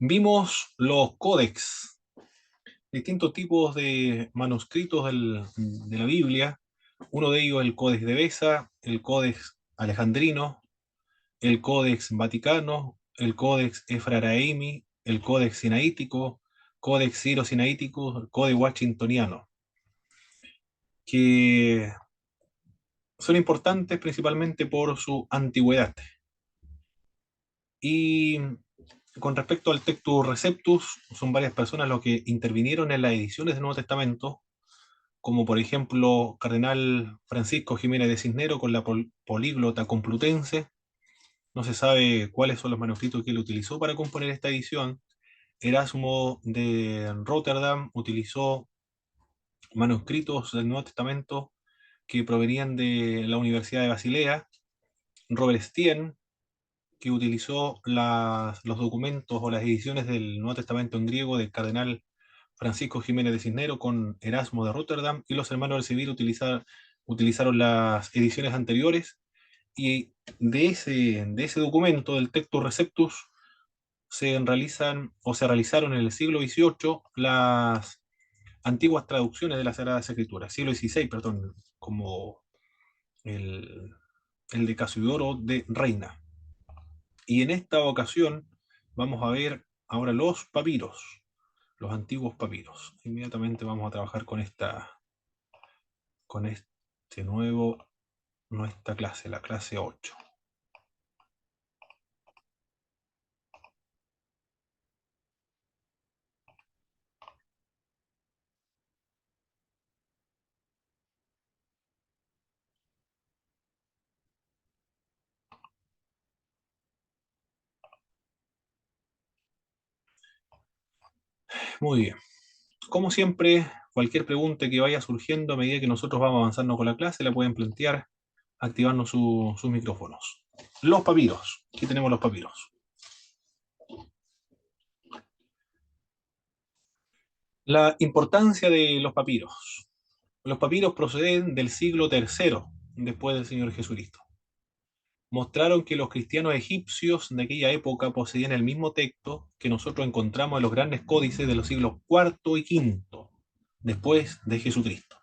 Vimos los códex, distintos tipos de manuscritos de la Biblia. Uno de ellos el Códex de Beza, el Códex Alejandrino, el Códex Vaticano, el Códex Efraimi, el Códex Sinaítico, Códex Siro-Sinaítico, el Códex Washingtoniano, que son importantes principalmente por su antigüedad. Y con respecto al Textus Receptus, son varias personas los que intervinieron en las ediciones del Nuevo Testamento, como por ejemplo Cardenal Francisco Jiménez de Cisnero con la Políglota Complutense. No se sabe cuáles son los manuscritos que él utilizó para componer esta edición. Erasmo de Rotterdam utilizó manuscritos del Nuevo Testamento que provenían de la Universidad de Basilea. Robert Stien, que utilizó los documentos o las ediciones del Nuevo Testamento en griego del cardenal Francisco Jiménez de Cisnero con Erasmo de Rotterdam, y los hermanos del Civil utilizaron las ediciones anteriores, y de ese documento, del Textus Receptus, se realizaron en el siglo XVIII las antiguas traducciones de las Sagradas Escrituras, siglo XVI, perdón, como el, el de Casiodoro de Reina. Y en esta ocasión vamos a ver ahora los papiros, los antiguos papiros. Inmediatamente vamos a trabajar con este nuestra clase, la clase 8. Muy bien. Como siempre, cualquier pregunta que vaya surgiendo a medida que nosotros vamos avanzando con la clase, la pueden plantear activando sus micrófonos. Los papiros. Aquí tenemos los papiros. La importancia de los papiros. Los papiros proceden del siglo III después del Señor Jesucristo. Mostraron que los cristianos egipcios de aquella época poseían el mismo texto que nosotros encontramos en los grandes códices de los siglos IV y V después de Jesucristo.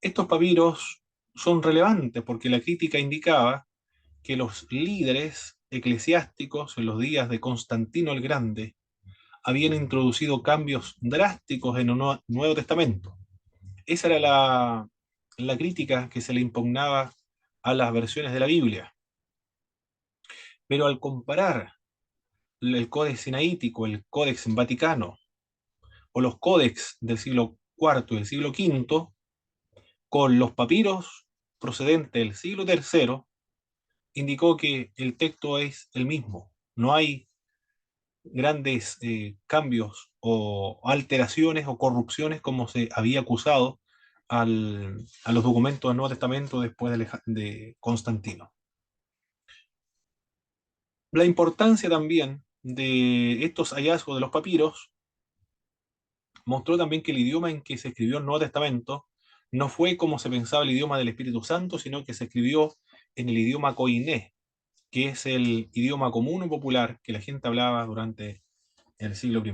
Estos papiros son relevantes porque la crítica indicaba que los líderes eclesiásticos en los días de Constantino el Grande habían introducido cambios drásticos en el Nuevo Testamento. Esa era la crítica que se le impugnaba a las versiones de la Biblia. Pero al comparar el Códex Sinaítico, el Códex Vaticano o los códex del siglo IV y del siglo V, con los papiros procedentes del siglo III, indicó que el texto es el mismo. No hay grandes cambios o alteraciones o corrupciones como se había acusado a los documentos del Nuevo Testamento después de Constantino. La importancia también de estos hallazgos de los papiros mostró también que el idioma en que se escribió el Nuevo Testamento no fue como se pensaba el idioma del Espíritu Santo, sino que se escribió en el idioma koiné, que es el idioma común o popular que la gente hablaba durante el siglo I.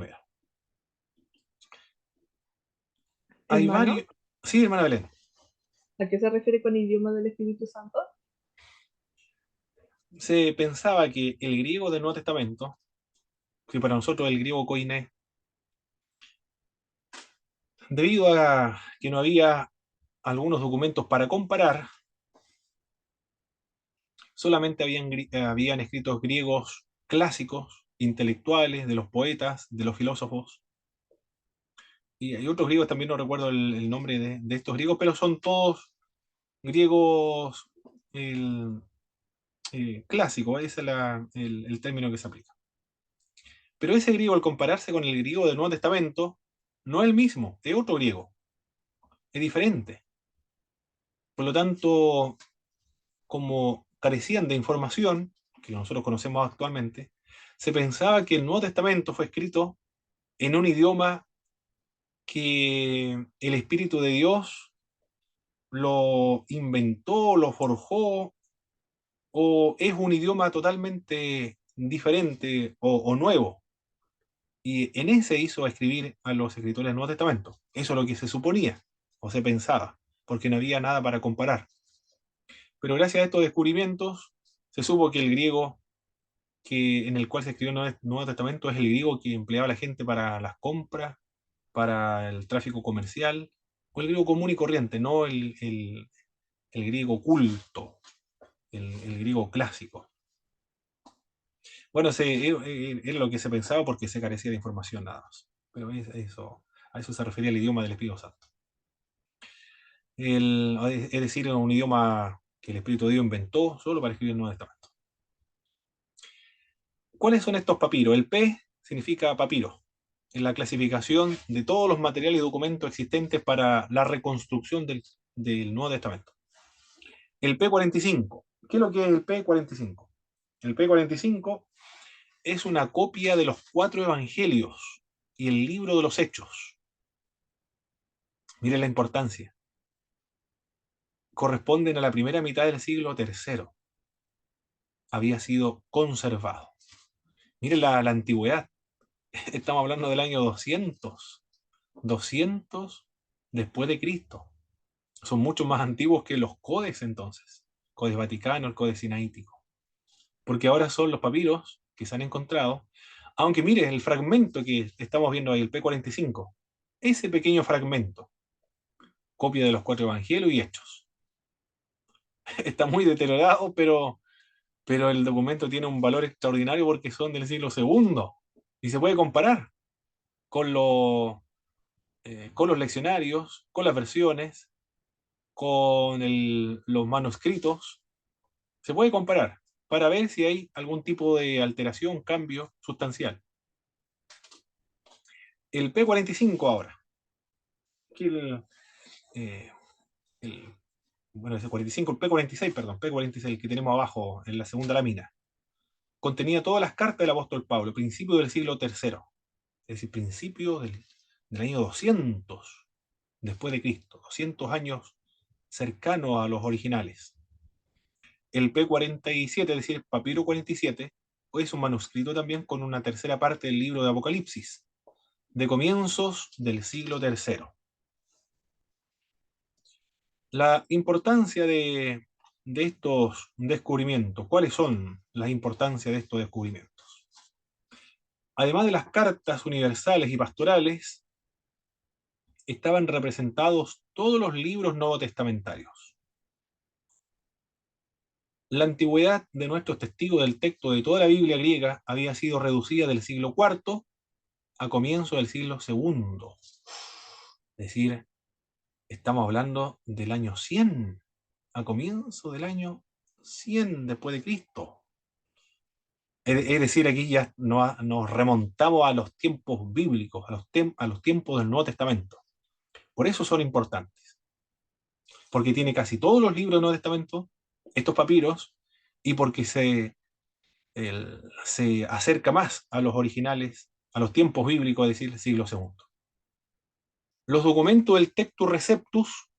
Hay varios... Hermano, Sí, hermana Belén. ¿a qué se refiere con idioma del Espíritu Santo? Se pensaba que el griego del Nuevo Testamento, que para nosotros el griego koiné, debido a que no había algunos documentos para comparar, solamente habían escritos griegos clásicos, intelectuales, de los poetas, de los filósofos, y hay otros griegos, también no recuerdo el nombre de estos griegos, pero son todos griegos clásicos, ese es el término que se aplica. Pero ese griego, al compararse con el griego del Nuevo Testamento, no es el mismo, es otro griego, es diferente. Por lo tanto, como carecían de información, que nosotros conocemos actualmente, se pensaba que el Nuevo Testamento fue escrito en un idioma que el Espíritu de Dios lo inventó, lo forjó, o es un idioma totalmente diferente o nuevo. Y en ese hizo escribir a los escritores del Nuevo Testamento. Eso es lo que se suponía o se pensaba, porque no había nada para comparar. Pero gracias a estos descubrimientos se supo que el griego en el cual se escribió el Nuevo Testamento es el griego que empleaba la gente para las compras, para el tráfico comercial, o el griego común y corriente, no el griego culto, el griego clásico. Bueno, era lo que se pensaba porque se carecía de información nada más. Pero a eso se refería el idioma del Espíritu Santo. Es decir, era un idioma que el Espíritu de Dios inventó solo para escribir el Nuevo Testamento. ¿Cuáles son estos papiros? El P significa papiro, en la clasificación de todos los materiales y documentos existentes para la reconstrucción del Nuevo Testamento. El P45. ¿Qué es lo que es el P45? El P45 es una copia de los 4 evangelios y el libro de los Hechos. Miren la importancia. Corresponden a la primera mitad del siglo III. Había sido conservado. Miren la antigüedad. Estamos hablando del año 200. 200 después de Cristo. Son mucho más antiguos que los codes entonces. Codes Vaticano, el Codex Sinaítico. Porque ahora son los papiros que se han encontrado. Aunque mire el fragmento que estamos viendo ahí, el P45. Ese pequeño fragmento, copia de los 4 evangelios y hechos. Está muy deteriorado, pero el documento tiene un valor extraordinario porque son del siglo II. Y se puede comparar con, con los leccionarios, con las versiones, con los manuscritos. Se puede comparar para ver si hay algún tipo de alteración, cambio sustancial. El P45 ahora. Aquí el, bueno, ese 45, el P46, perdón, P46 que tenemos abajo en la segunda lámina. Contenía todas las cartas del apóstol Pablo, principio del siglo III. Es decir, principio del año 200 después de Cristo, 200 años cercano a los originales. El P47, es decir, papiro 47, es un manuscrito también con una tercera parte del libro de Apocalipsis, de comienzos del siglo III. La importancia de estos descubrimientos, ¿cuáles son las importancias de estos descubrimientos? Además de las cartas universales y pastorales, estaban representados todos los libros novotestamentarios. La antigüedad de nuestros testigos del texto de toda la Biblia griega había sido reducida del siglo IV a comienzo del siglo II. Es decir, estamos hablando del año 100, a comienzo del año 100 después de Cristo. Es decir, aquí ya nos remontamos a los tiempos bíblicos, a los tiempos del Nuevo Testamento. Por eso son importantes. Porque tiene casi todos los libros del Nuevo Testamento, estos papiros, y porque se acerca más a los originales, a los tiempos bíblicos, es decir, el siglo II. Los documentos del Textus Receptus,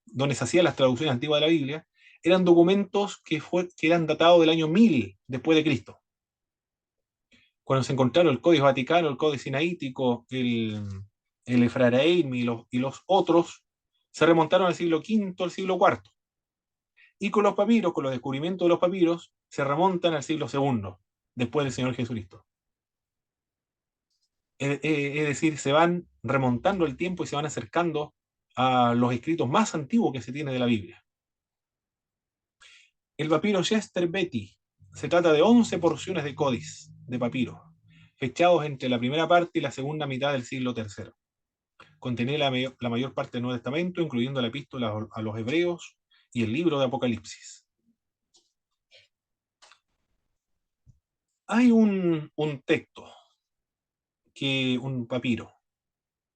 donde se hacían las traducciones antiguas de la Biblia, eran documentos que eran datados del año 1000 después de Cristo. Cuando se encontraron el Códice Vaticano, el Códice Sinaítico, el Efraín y los otros, se remontaron al siglo V, al siglo IV. Y con los papiros, con los descubrimientos de los papiros, se remontan al siglo II, después del Señor Jesucristo. Es decir, se van remontando el tiempo y se van acercando a los escritos más antiguos que se tiene de la Biblia. El papiro Chester Beatty se trata de 11 porciones de códice de papiro, fechados entre la primera parte y la segunda mitad del siglo III. Contenía la mayor parte del Nuevo Testamento, incluyendo la epístola a los hebreos y el libro de Apocalipsis. Hay un texto, un papiro,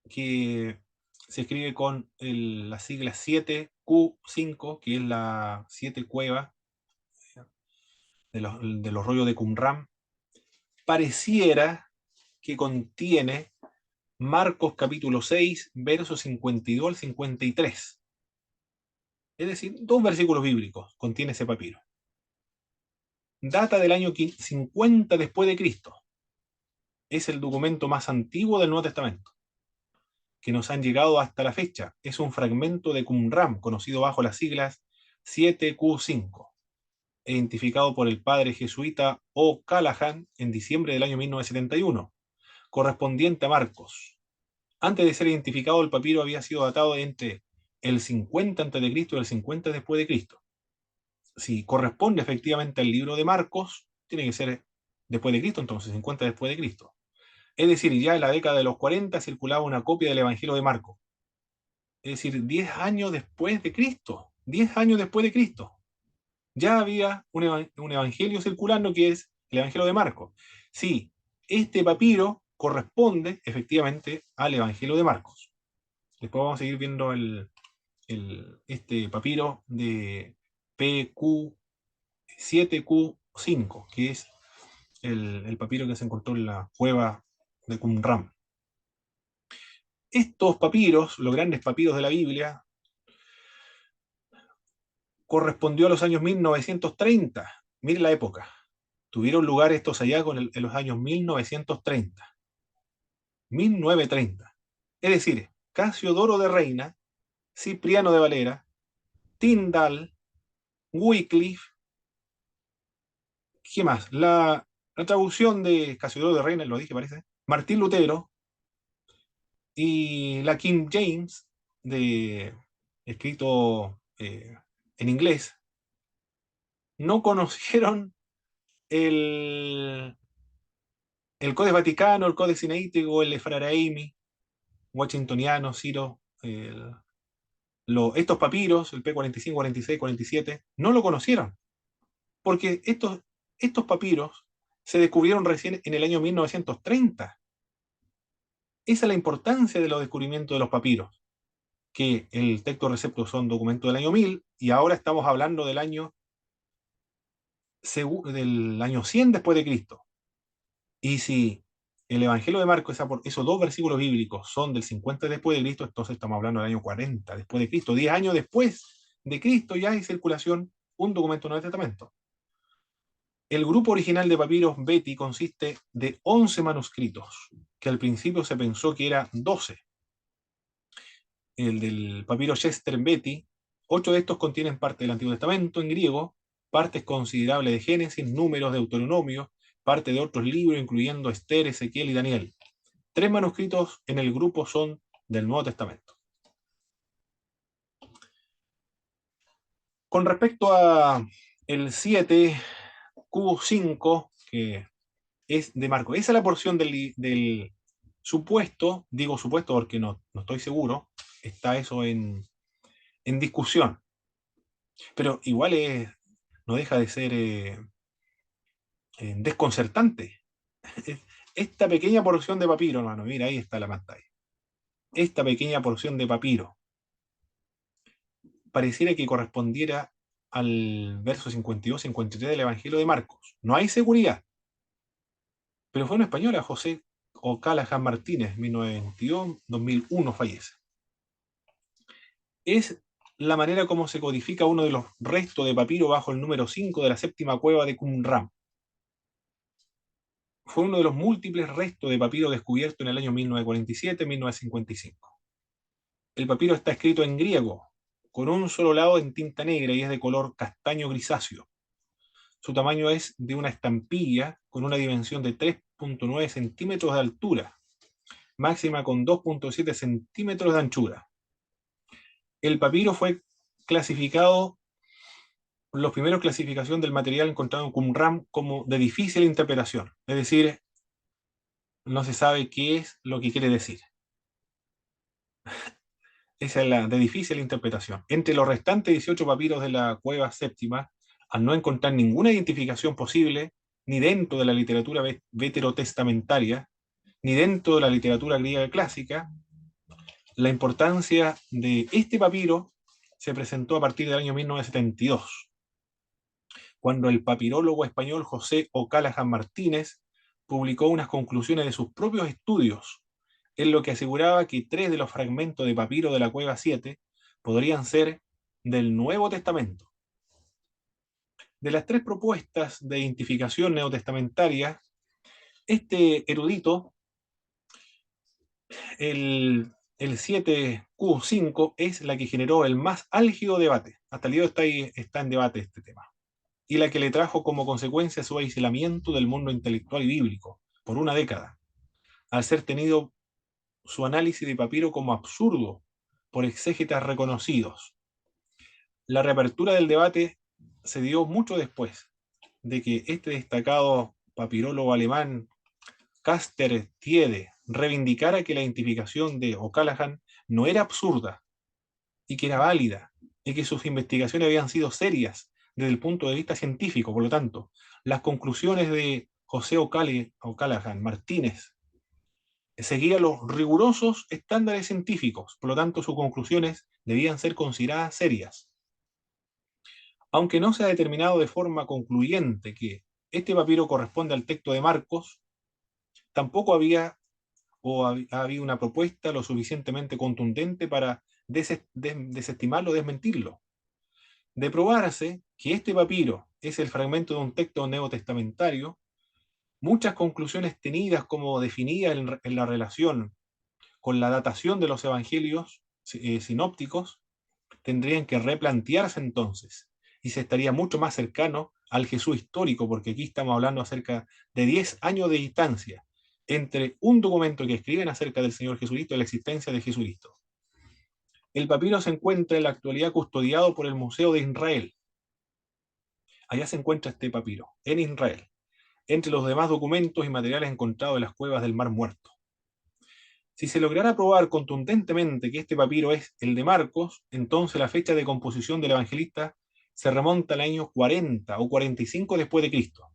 que se escribe con la sigla 7Q5, que es la 7 cueva de los rollos de Qumran. Pareciera que contiene Marcos capítulo 6, versos 52 al 53. Es decir, 2 versículos bíblicos contiene ese papiro. data del año 50 después de Cristo. Es el documento más antiguo del Nuevo Testamento que nos han llegado hasta la fecha. Es un fragmento de Qumran, conocido bajo las siglas 7Q5, identificado por el padre jesuita O'Callaghan en diciembre del año 1971, correspondiente a Marcos. Antes de ser identificado, el papiro había sido datado entre el 50 a.C. y el 50 después de Cristo. Si corresponde efectivamente al libro de Marcos, tiene que ser después de Cristo, entonces 50 después de Cristo. Es decir, ya en la década de los 40 circulaba una copia del Evangelio de Marcos. Es decir, 10 años después de Cristo. 10 años después de Cristo. Ya había un evangelio circulando que es el Evangelio de Marcos. Sí, este papiro corresponde efectivamente al Evangelio de Marcos. Después vamos a seguir viendo este papiro de PQ7Q5, que es el papiro que se encontró en la cueva de Qumran. Estos papiros, los grandes papiros de la Biblia, correspondió a los años 1930. Miren la época. Tuvieron lugar estos hallazgos en los años 1930. 1930. Es decir, Casiodoro de Reina, Cipriano de Valera, Tyndall, Wycliffe, ¿qué más? La traducción de Casiodoro de Reina, lo dije parece, Martín Lutero y la King James, escrito en inglés, no conocieron el, el Codex Vaticano, el Codex Sinaítico, el Efraraimi, Washingtoniano, Ciro, estos papiros, el P45, 46, 47, no lo conocieron, porque estos papiros se descubrieron recién en el año 1930. Esa es la importancia de los descubrimientos de los papiros, que el texto recepto son documentos del año 1000 y ahora estamos hablando del año 100 después de Cristo. Y si el Evangelio de Marcos, esos dos versículos bíblicos son del 50 después de Cristo, entonces estamos hablando del año 40 después de Cristo. 10 años después de Cristo ya hay circulación un documento del Nuevo Testamento. El grupo original de papiros Betty consiste de 11 manuscritos, que al principio se pensó que eran 12. El del papiro Chester Betty, 8 de estos contienen parte del Antiguo Testamento en griego, partes considerables de Génesis, números de Deuteronomio, parte de otros libros, incluyendo Esther, Ezequiel y Daniel. 3 manuscritos en el grupo son del Nuevo Testamento. Con respecto a el 7Q5, que es de Marco, esa es la porción del supuesto, digo supuesto porque no estoy seguro, está eso en discusión, pero igual no deja de ser desconcertante. Esta pequeña porción de papiro, hermano, mira, ahí está la pantalla. Esta pequeña porción de papiro pareciera que correspondiera al verso 52-53 del Evangelio de Marcos. No hay seguridad, pero fue una española, José O'Callaghan Martínez, 1922-2001 fallece. Es la manera como se codifica uno de los restos de papiro bajo el número 5 de la séptima cueva de Qumran. Fue uno de los múltiples restos de papiro descubierto en el año 1947-1955. El papiro está escrito en griego, con un solo lado en tinta negra y es de color castaño grisáceo. Su tamaño es de una estampilla con una dimensión de 3,9 centímetros de altura, máxima con 2,7 centímetros de anchura. El papiro fue clasificado, los primeros clasificación del material encontrado en Qumran como de difícil interpretación, es decir, no se sabe qué es lo que quiere decir. Esa es la de difícil interpretación. Entre los restantes 18 papiros de la cueva séptima, al no encontrar ninguna identificación posible, ni dentro de la literatura veterotestamentaria, ni dentro de la literatura griega clásica, la importancia de este papiro se presentó a partir del año 1972, cuando el papirólogo español José O'Callaghan Martínez publicó unas conclusiones de sus propios estudios, en lo que aseguraba que 3 de los fragmentos de papiro de la cueva 7 podrían ser del Nuevo Testamento. De las tres propuestas de identificación neotestamentaria, este erudito, el 7Q5, es la que generó el más álgido debate. Hasta el día de hoy está en debate este tema. Y la que le trajo como consecuencia su aislamiento del mundo intelectual y bíblico por una década, al ser tenido su análisis de papiro como absurdo por exégetas reconocidos. La reapertura del debate se dio mucho después de que este destacado papirólogo alemán, Caster Tiede, reivindicara que la identificación de O'Callaghan no era absurda y que era válida y que sus investigaciones habían sido serias desde el punto de vista científico. Por lo tanto, las conclusiones de José O'Callaghan Martínez seguían los rigurosos estándares científicos, por lo tanto sus conclusiones debían ser consideradas serias. Aunque no se ha determinado de forma concluyente que este papiro corresponde al texto de Marcos, tampoco había una propuesta lo suficientemente contundente para desestimarlo o desmentirlo. De probarse que este papiro es el fragmento de un texto neotestamentario, muchas conclusiones tenidas como definidas en la relación con la datación de los evangelios sinópticos tendrían que replantearse entonces y se estaría mucho más cercano al Jesús histórico, porque aquí estamos hablando acerca de 10 años de distancia entre un documento que escriben acerca del Señor Jesucristo y la existencia de Jesucristo. El papiro se encuentra en la actualidad custodiado por el Museo de Israel. Allá se encuentra este papiro, en Israel, entre los demás documentos y materiales encontrados en las cuevas del Mar Muerto. Si se lograra probar contundentemente que este papiro es el de Marcos, entonces la fecha de composición del evangelista se remonta al año 40 o 45 después de Cristo,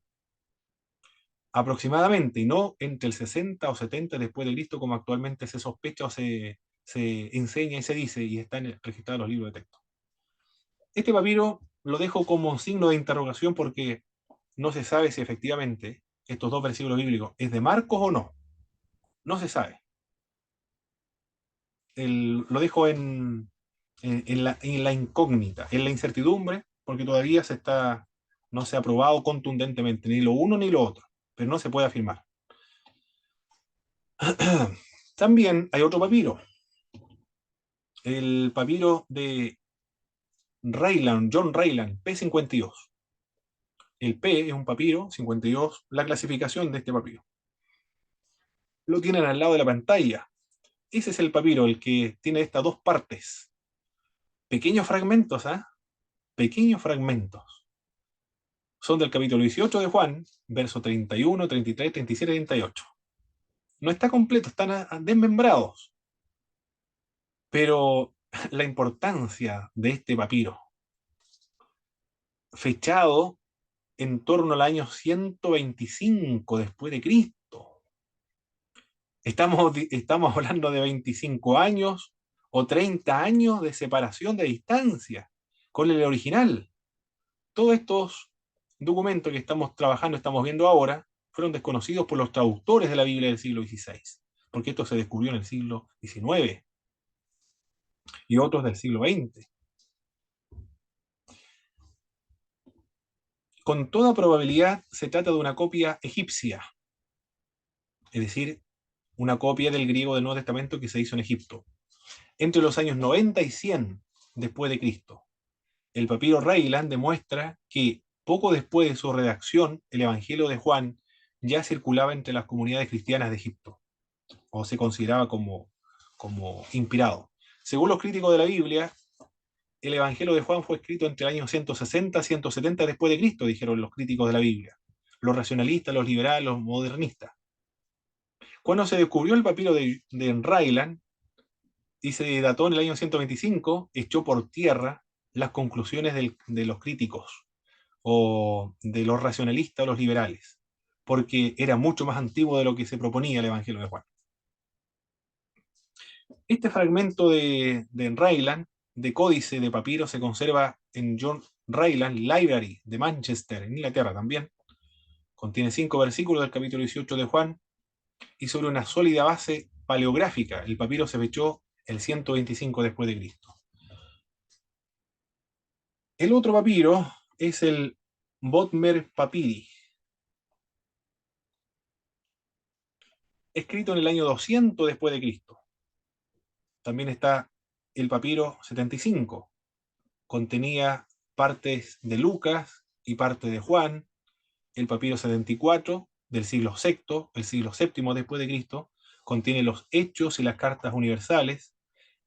aproximadamente, y no entre el 60 o 70 después de Cristo, como actualmente se sospecha o se enseña y se dice y está registrado en los libros de texto. Este papiro lo dejo como un signo de interrogación porque no se sabe si efectivamente estos dos versículos bíblicos es de Marcos o no. No se sabe. Lo dejo en la incógnita, en la incertidumbre, porque todavía no se ha probado contundentemente ni lo uno ni lo otro, pero no se puede afirmar. También hay otro papiro, el papiro de Ryland, John Ryland, P52. El P es un papiro, 52, la clasificación de este papiro. Lo tienen al lado de la pantalla. Ese es el papiro, el que tiene estas dos partes. Pequeños fragmentos, ¿ah? Pequeños fragmentos. Son del capítulo 18 de Juan, verso 31, 33, 37, 38. No está completo, están desmembrados. Pero la importancia de este papiro, fechado en torno al año 125 después de Cristo. Estamos hablando de 25 años o 30 años de separación de distancia con el original. Todos estos documentos que estamos trabajando, estamos viendo ahora, fueron desconocidos por los traductores de la Biblia del siglo XVI, porque esto se descubrió en el siglo XIX y otros del siglo XX. Con toda probabilidad se trata de una copia egipcia, es decir, una copia del griego del Nuevo Testamento que se hizo en Egipto, entre los años 90 y 100 después de Cristo. El papiro Ryland demuestra que poco después de su redacción, el Evangelio de Juan ya circulaba entre las comunidades cristianas de Egipto, o se consideraba como inspirado. Según los críticos de la Biblia, el Evangelio de Juan fue escrito entre el año 160 y 170 después de Cristo, dijeron los críticos de la Biblia, los racionalistas, los liberales, los modernistas. Cuando se descubrió el papiro de Ryland y se dató en el año 125, echó por tierra las conclusiones de los críticos o de los racionalistas o los liberales, porque era mucho más antiguo de lo que se proponía el Evangelio de Juan. Este fragmento de Ryland, de códice de papiro, se conserva en John Ryland Library de Manchester, en Inglaterra también. Contiene 5 versículos del capítulo 18 de Juan y sobre una sólida base paleográfica. El papiro se fechó el 125 después de Cristo. El otro papiro es el Bodmer Papiri, escrito en el año 200 después de Cristo. También está el papiro 75, contenía partes de Lucas y parte de Juan. El papiro 74 del siglo VI, el siglo VII después de Cristo, contiene los hechos y las cartas universales.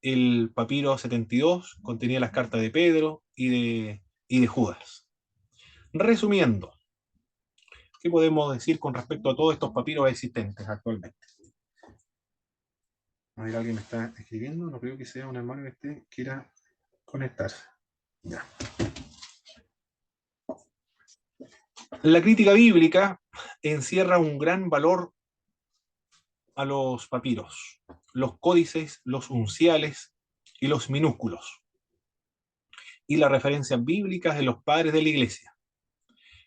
El papiro 72 contenía las cartas de Pedro y de Judas. Resumiendo, ¿qué podemos decir con respecto a todos estos papiros existentes actualmente? A ver, alguien me está escribiendo, no creo que sea un hermano que quiera conectarse. Ya. La crítica bíblica encierra un gran valor a los papiros, los códices, los unciales y los minúsculos, y las referencias bíblicas de los padres de la Iglesia.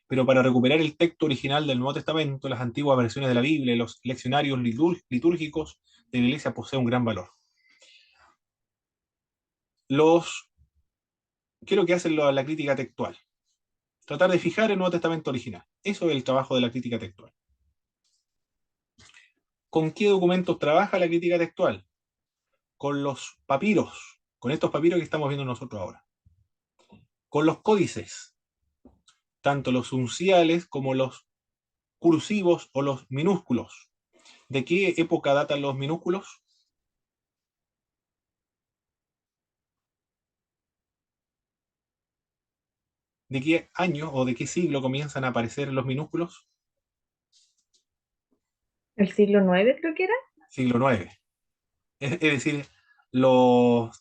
Pero para recuperar el texto original del Nuevo Testamento, las antiguas versiones de la Biblia y los leccionarios litúrgicos de la Iglesia poseen un gran valor. ¿Qué es lo que hace la crítica textual? Tratar de fijar el Nuevo Testamento original. Eso es el trabajo de la crítica textual. ¿Con qué documentos trabaja la crítica textual? Con los papiros, con estos papiros que estamos viendo nosotros ahora. Con los códices, tanto los unciales como los cursivos o los minúsculos. ¿De qué época datan los minúsculos? ¿De qué año o de qué siglo comienzan a aparecer los minúsculos? El siglo IX creo que era. Siglo IX. Es decir, los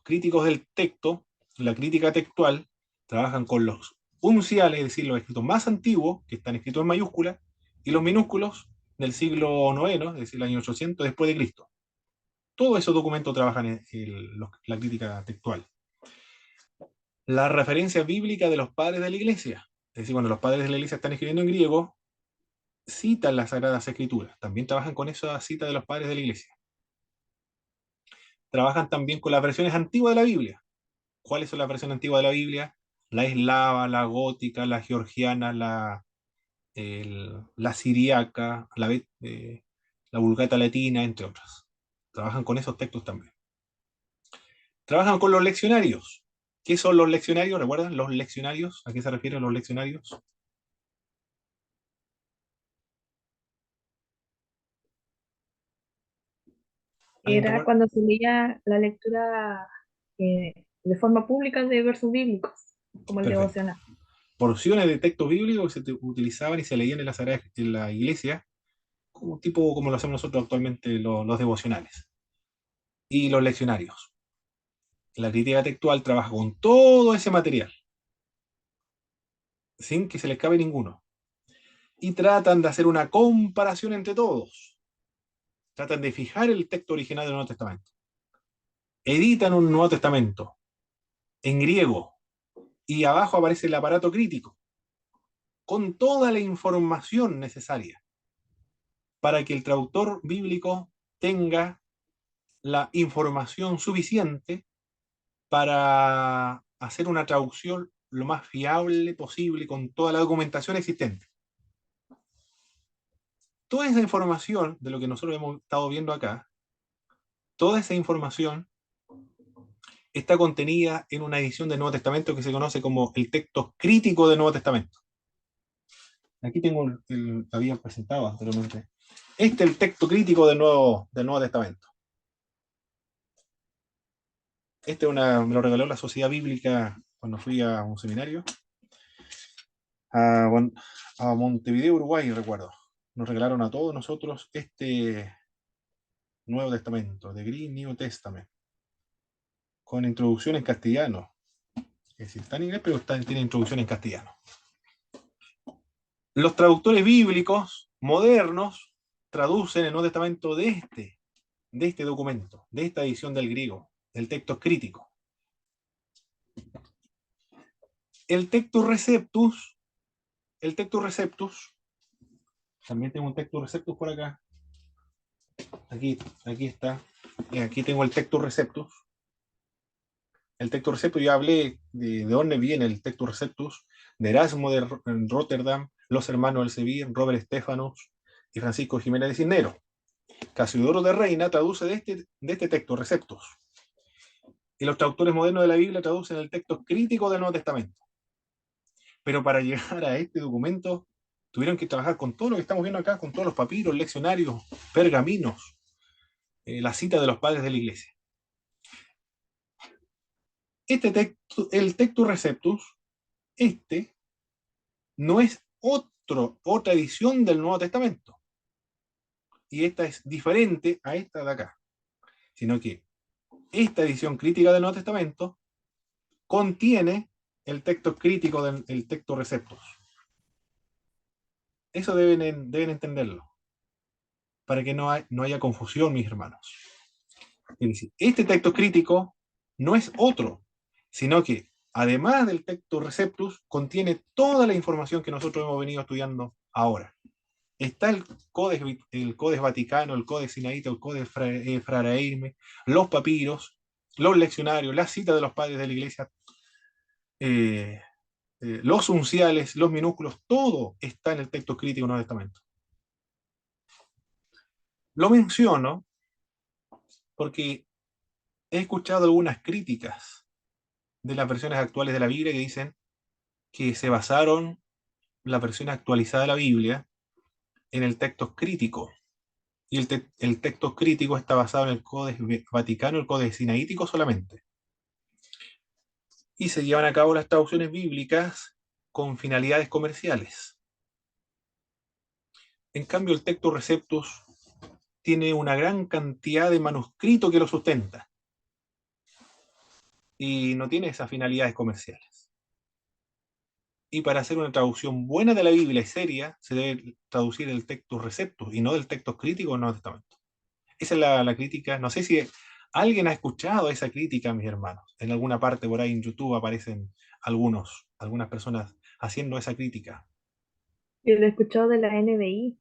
críticos del texto, la crítica textual, trabajan con los unciales, es decir, los escritos más antiguos, que están escritos en mayúsculas, y los minúsculos del siglo IX, es decir, el año 800 después de Cristo. Todos esos documentos trabajan en la crítica textual. La referencia bíblica de los padres de la iglesia, es decir, cuando los padres de la iglesia están escribiendo en griego, citan las Sagradas Escrituras. También trabajan con esa cita de los padres de la iglesia. Trabajan también con las versiones antiguas de la Biblia. ¿Cuáles son las versiones antiguas de la Biblia? La eslava, la gótica, la georgiana, la siriaca, la vulgata latina, entre otras. Trabajan con esos textos también. Trabajan con los leccionarios. ¿Qué son los leccionarios? ¿Recuerdan los leccionarios? ¿A qué se refieren los leccionarios? ¿Alguien Era recuerda? cuando se leía la lectura de forma pública de versos bíblicos, como el Perfecto. devocional. Porciones de textos bíblicos que utilizaban y se leían en la iglesia, como tipo como lo hacemos nosotros actualmente los devocionales. Y los leccionarios. La crítica textual trabaja con todo ese material, sin que se le escape ninguno. Y tratan de hacer una comparación entre todos. Tratan de fijar el texto original del Nuevo Testamento. Editan un Nuevo Testamento en griego y abajo aparece el aparato crítico con toda la información necesaria para que el traductor bíblico tenga la información suficiente para hacer una traducción lo más fiable posible con toda la documentación existente. Toda esa información de lo que nosotros hemos estado viendo acá, toda esa información está contenida en una edición del Nuevo Testamento que se conoce como el texto crítico del Nuevo Testamento. Aquí tengo había presentado anteriormente. Este es el texto crítico del Nuevo Testamento. Me lo regaló la Sociedad Bíblica cuando fui a un seminario a, a Montevideo, Uruguay, recuerdo. Nos regalaron a todos nosotros este Nuevo Testamento, The Green New Testament, con introducción en castellano. Es decir, está en inglés, pero tiene introducción en castellano. Los traductores bíblicos modernos traducen el Nuevo Testamento de este documento, de esta edición del griego, del texto crítico. El texto receptus, también tengo un texto receptus por acá. Aquí está. Aquí tengo el texto receptus. El texto receptus, ya hablé de dónde viene el texto receptus. de Erasmo de Rotterdam, los hermanos Elsevier, Robert Stephanus y Francisco Jiménez de Cisneros. Casiodoro de Reina traduce de este texto Receptos. Y los traductores modernos de la Biblia traducen el texto crítico del Nuevo Testamento. Pero para llegar a este documento tuvieron que trabajar con todo lo que estamos viendo acá, con todos los papiros, leccionarios, pergaminos, la cita de los padres de la iglesia. Este texto, el Textus Receptus, no es otra edición del Nuevo Testamento. Y esta es diferente a esta de acá. Sino que esta edición crítica del Nuevo Testamento contiene el texto crítico del Textus Receptus. Eso deben entenderlo, para que no haya confusión, mis hermanos. Es decir, este texto crítico no es otro, sino que, además del texto Receptus, contiene toda la información que nosotros hemos venido estudiando ahora. Está el Codex Vaticano, el Codex Sinaíta, el Codex Fraraime, los papiros, los leccionarios, las citas de los padres de la iglesia, los unciales, los minúsculos, todo está en el texto crítico del Nuevo Testamento. Lo menciono porque he escuchado algunas críticas de las versiones actuales de la Biblia que dicen que se basaron la versión actualizada de la Biblia en el texto crítico. Y el texto crítico está basado en el Codex Vaticano, el Codex Sinaítico solamente. Y se llevan a cabo las traducciones bíblicas con finalidades comerciales. En cambio, el Textus Receptus tiene una gran cantidad de manuscrito que lo sustenta. Y no tiene esas finalidades comerciales. Y para hacer una traducción buena de la Biblia y seria, se debe traducir el Textus Receptus y no del texto crítico del Nuevo Testamento. Esa es la crítica. No sé si alguien ha escuchado esa crítica, mis hermanos. En alguna parte por ahí en YouTube aparecen algunas personas haciendo esa crítica. Yo lo he escuchado de la NBI,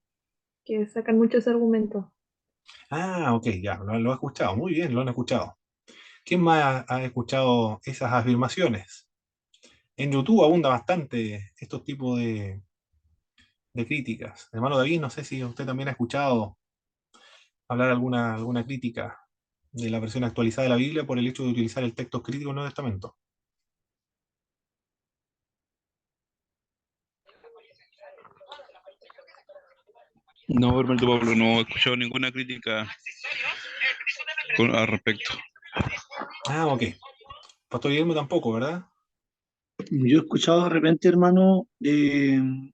que sacan muchos argumentos. Ah, ok, ya, lo he escuchado. Muy bien, lo han escuchado. ¿Quién más ha escuchado esas afirmaciones? En YouTube abunda bastante estos tipos de críticas. Hermano David, no sé si usted también ha escuchado hablar alguna crítica de la versión actualizada de la Biblia por el hecho de utilizar el texto crítico del Nuevo Testamento. No, hermano Pablo, no he escuchado ninguna crítica al respecto. Ah, ok. Pastor Guillermo tampoco, ¿verdad? Yo he escuchado de repente, hermano,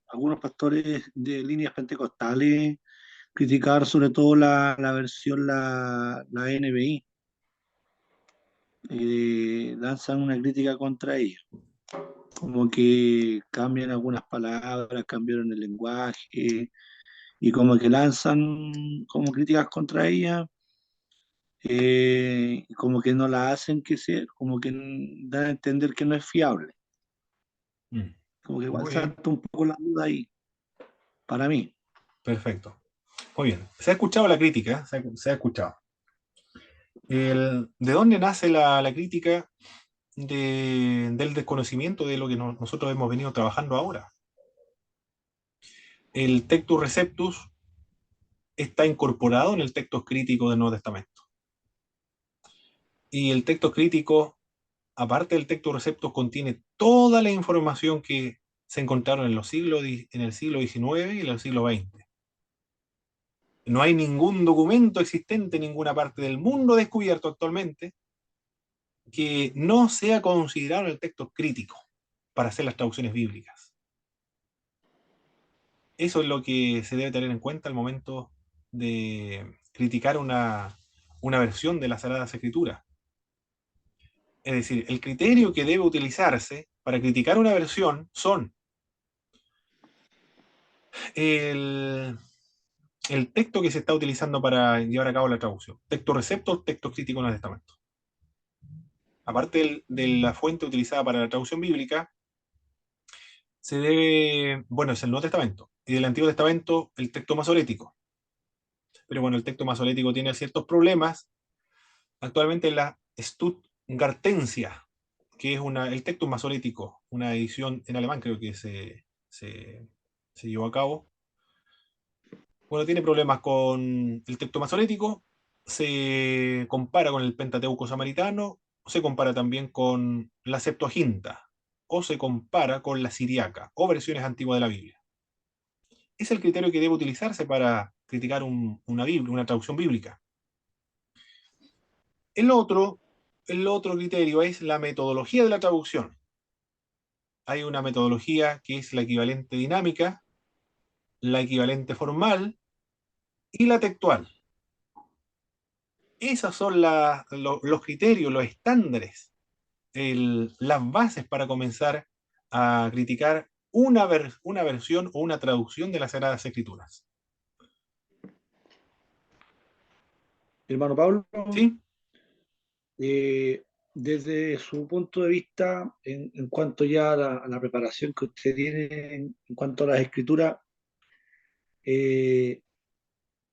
algunos pastores de líneas pentecostales criticar sobre todo la versión, la NBI. Lanzan una crítica contra ella, como que cambian algunas palabras, cambiaron el lenguaje y como que lanzan como críticas contra ella, como que no la hacen que sea, como que dan a entender que no es fiable, Mm, como que igual muy bien, salta un poco la duda ahí, para mí. perfecto. Muy bien. Se ha escuchado la crítica, se ha escuchado. ¿De dónde nace la crítica del desconocimiento de lo que nosotros hemos venido trabajando ahora? El Textus Receptus está incorporado en el texto crítico del Nuevo Testamento. Y el texto crítico, aparte del texto Receptus, contiene toda la información que se encontraron en el siglo XIX y en el siglo XX. No hay ningún documento existente en ninguna parte del mundo descubierto actualmente que no sea considerado en el texto crítico para hacer las traducciones bíblicas. Eso es lo que se debe tener en cuenta al momento de criticar una versión de las Sagradas Escrituras. Es decir, el criterio que debe utilizarse para criticar una versión son el, el texto que se está utilizando para llevar a cabo la traducción. Texto receptor, texto crítico en el testamento. Aparte de la fuente utilizada para la traducción bíblica, es el Nuevo Testamento. Y del Antiguo Testamento, el texto masorético. Pero bueno, el texto masorético tiene ciertos problemas. Actualmente la Stuttgartensia, que es el Textus Masorético, una edición en alemán creo que se llevó a cabo. Bueno, tiene problemas con el texto masorético, se compara con el Pentateuco samaritano, se compara también con la Septuaginta, o se compara con la Siriaca, o versiones antiguas de la Biblia. Es el criterio que debe utilizarse para criticar una Biblia, una traducción bíblica. El otro, el otro criterio es la metodología de la traducción. Hay una metodología que es la equivalente dinámica, la equivalente formal y la textual. Esas son los criterios, los estándares, las bases para comenzar a criticar una versión o una traducción de las Sagradas Escrituras. Hermano Pablo, ¿Sí? desde su punto de vista, en cuanto ya a la preparación que usted tiene en cuanto a las escrituras, eh,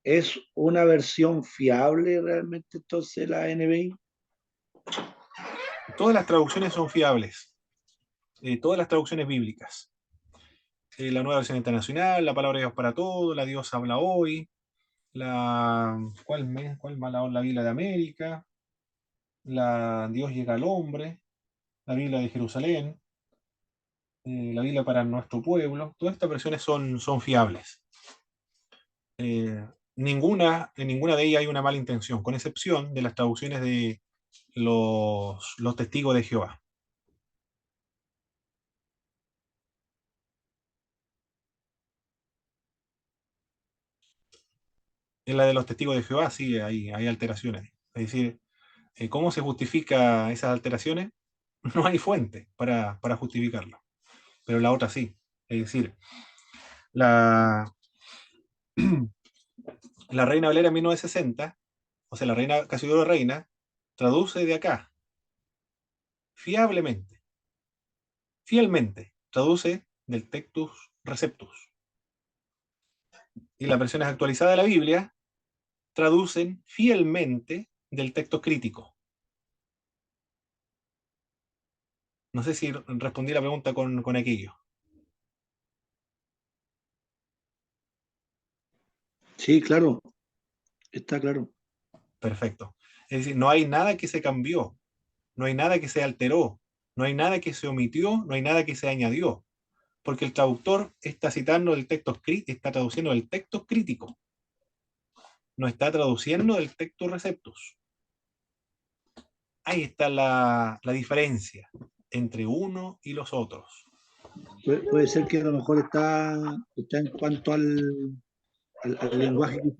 ¿es una versión fiable realmente entonces la NBI? Todas las traducciones son fiables, todas las traducciones bíblicas. La Nueva Versión Internacional, la Palabra de Dios para Todos, la Dios habla hoy, ¿cuál más? La Biblia de América, la Dios llega al hombre, la Biblia de Jerusalén, la Biblia para nuestro pueblo. Todas estas versiones son fiables. En ninguna de ellas hay una mala intención, con excepción de las traducciones de los testigos de Jehová. En la de los testigos de Jehová sí hay alteraciones. Es decir, ¿cómo se justifica esas alteraciones? No hay fuente para justificarlo. Pero la otra sí. Es decir, la, la Reina Valera 1960, o sea, la Reina Casiodoro Reina, traduce de acá, fiablemente, fielmente, traduce del Textus Receptus. Y las versiones actualizadas de la Biblia traducen fielmente del texto crítico. No sé si respondí la pregunta con aquello. Sí, claro, está claro. Perfecto. Es decir, no hay nada que se cambió, no hay nada que se alteró, no hay nada que se omitió, no hay nada que se añadió, porque el traductor está citando el texto, está traduciendo el texto crítico, no está traduciendo el texto receptus. Ahí está la diferencia entre uno y los otros. Puede ser que a lo mejor está en cuanto al lenguaje que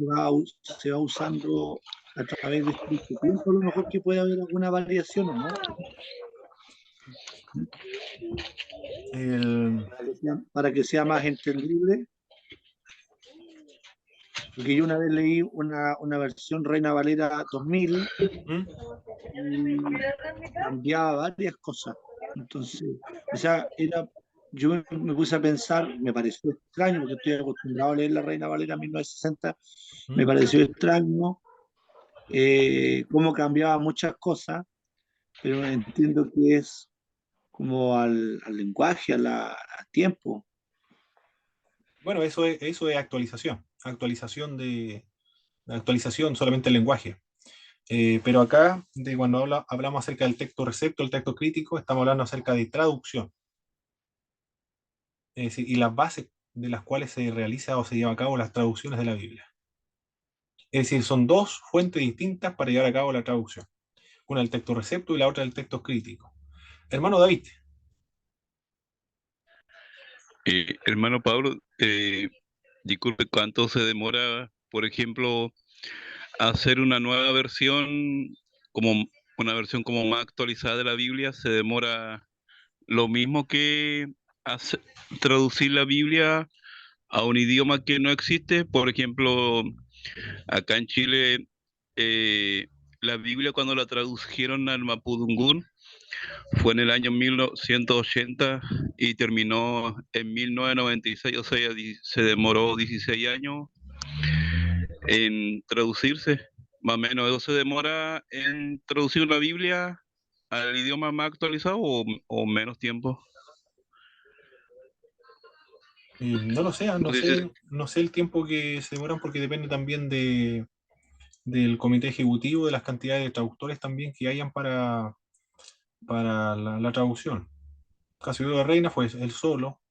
se va usando a través de este tiempo, a lo mejor que puede haber alguna variación, ¿o no? El, Para que sea más entendible. Porque yo una vez leí una versión Reina Valera 2000 ¿Mm? y cambiaba varias cosas. Entonces, o sea, yo me puse a pensar, me pareció extraño, porque estoy acostumbrado a leer la Reina Valera 1960, me ¿Mm? pareció extraño cómo cambiaba muchas cosas, pero entiendo que es como al lenguaje, al tiempo. Bueno, eso es actualización solamente el lenguaje. Pero acá, cuando hablamos acerca del texto recepto, el texto crítico, estamos hablando acerca de traducción. Es decir, y las bases de las cuales se realiza o se lleva a cabo las traducciones de la Biblia. Es decir, son dos fuentes distintas para llevar a cabo la traducción. Una del texto recepto y la otra del texto crítico. Hermano David, Hermano Pablo, disculpe, ¿cuánto se demora, por ejemplo, hacer una nueva versión, como una versión como más actualizada de la Biblia? ¿Se demora lo mismo que traducir la Biblia a un idioma que no existe? Por ejemplo, acá en Chile, la Biblia cuando la tradujeron al Mapudungún fue en el año 1980 y terminó en 1996, o sea, se demoró 16 años en traducirse. Más o menos eso se demora en traducir una Biblia al idioma más actualizado o menos tiempo? No lo sé, Porque no sé el tiempo que se demoran porque depende también del comité ejecutivo, de las cantidades de traductores también que hayan para la traducción. Casiodoro de Reina fue él solo,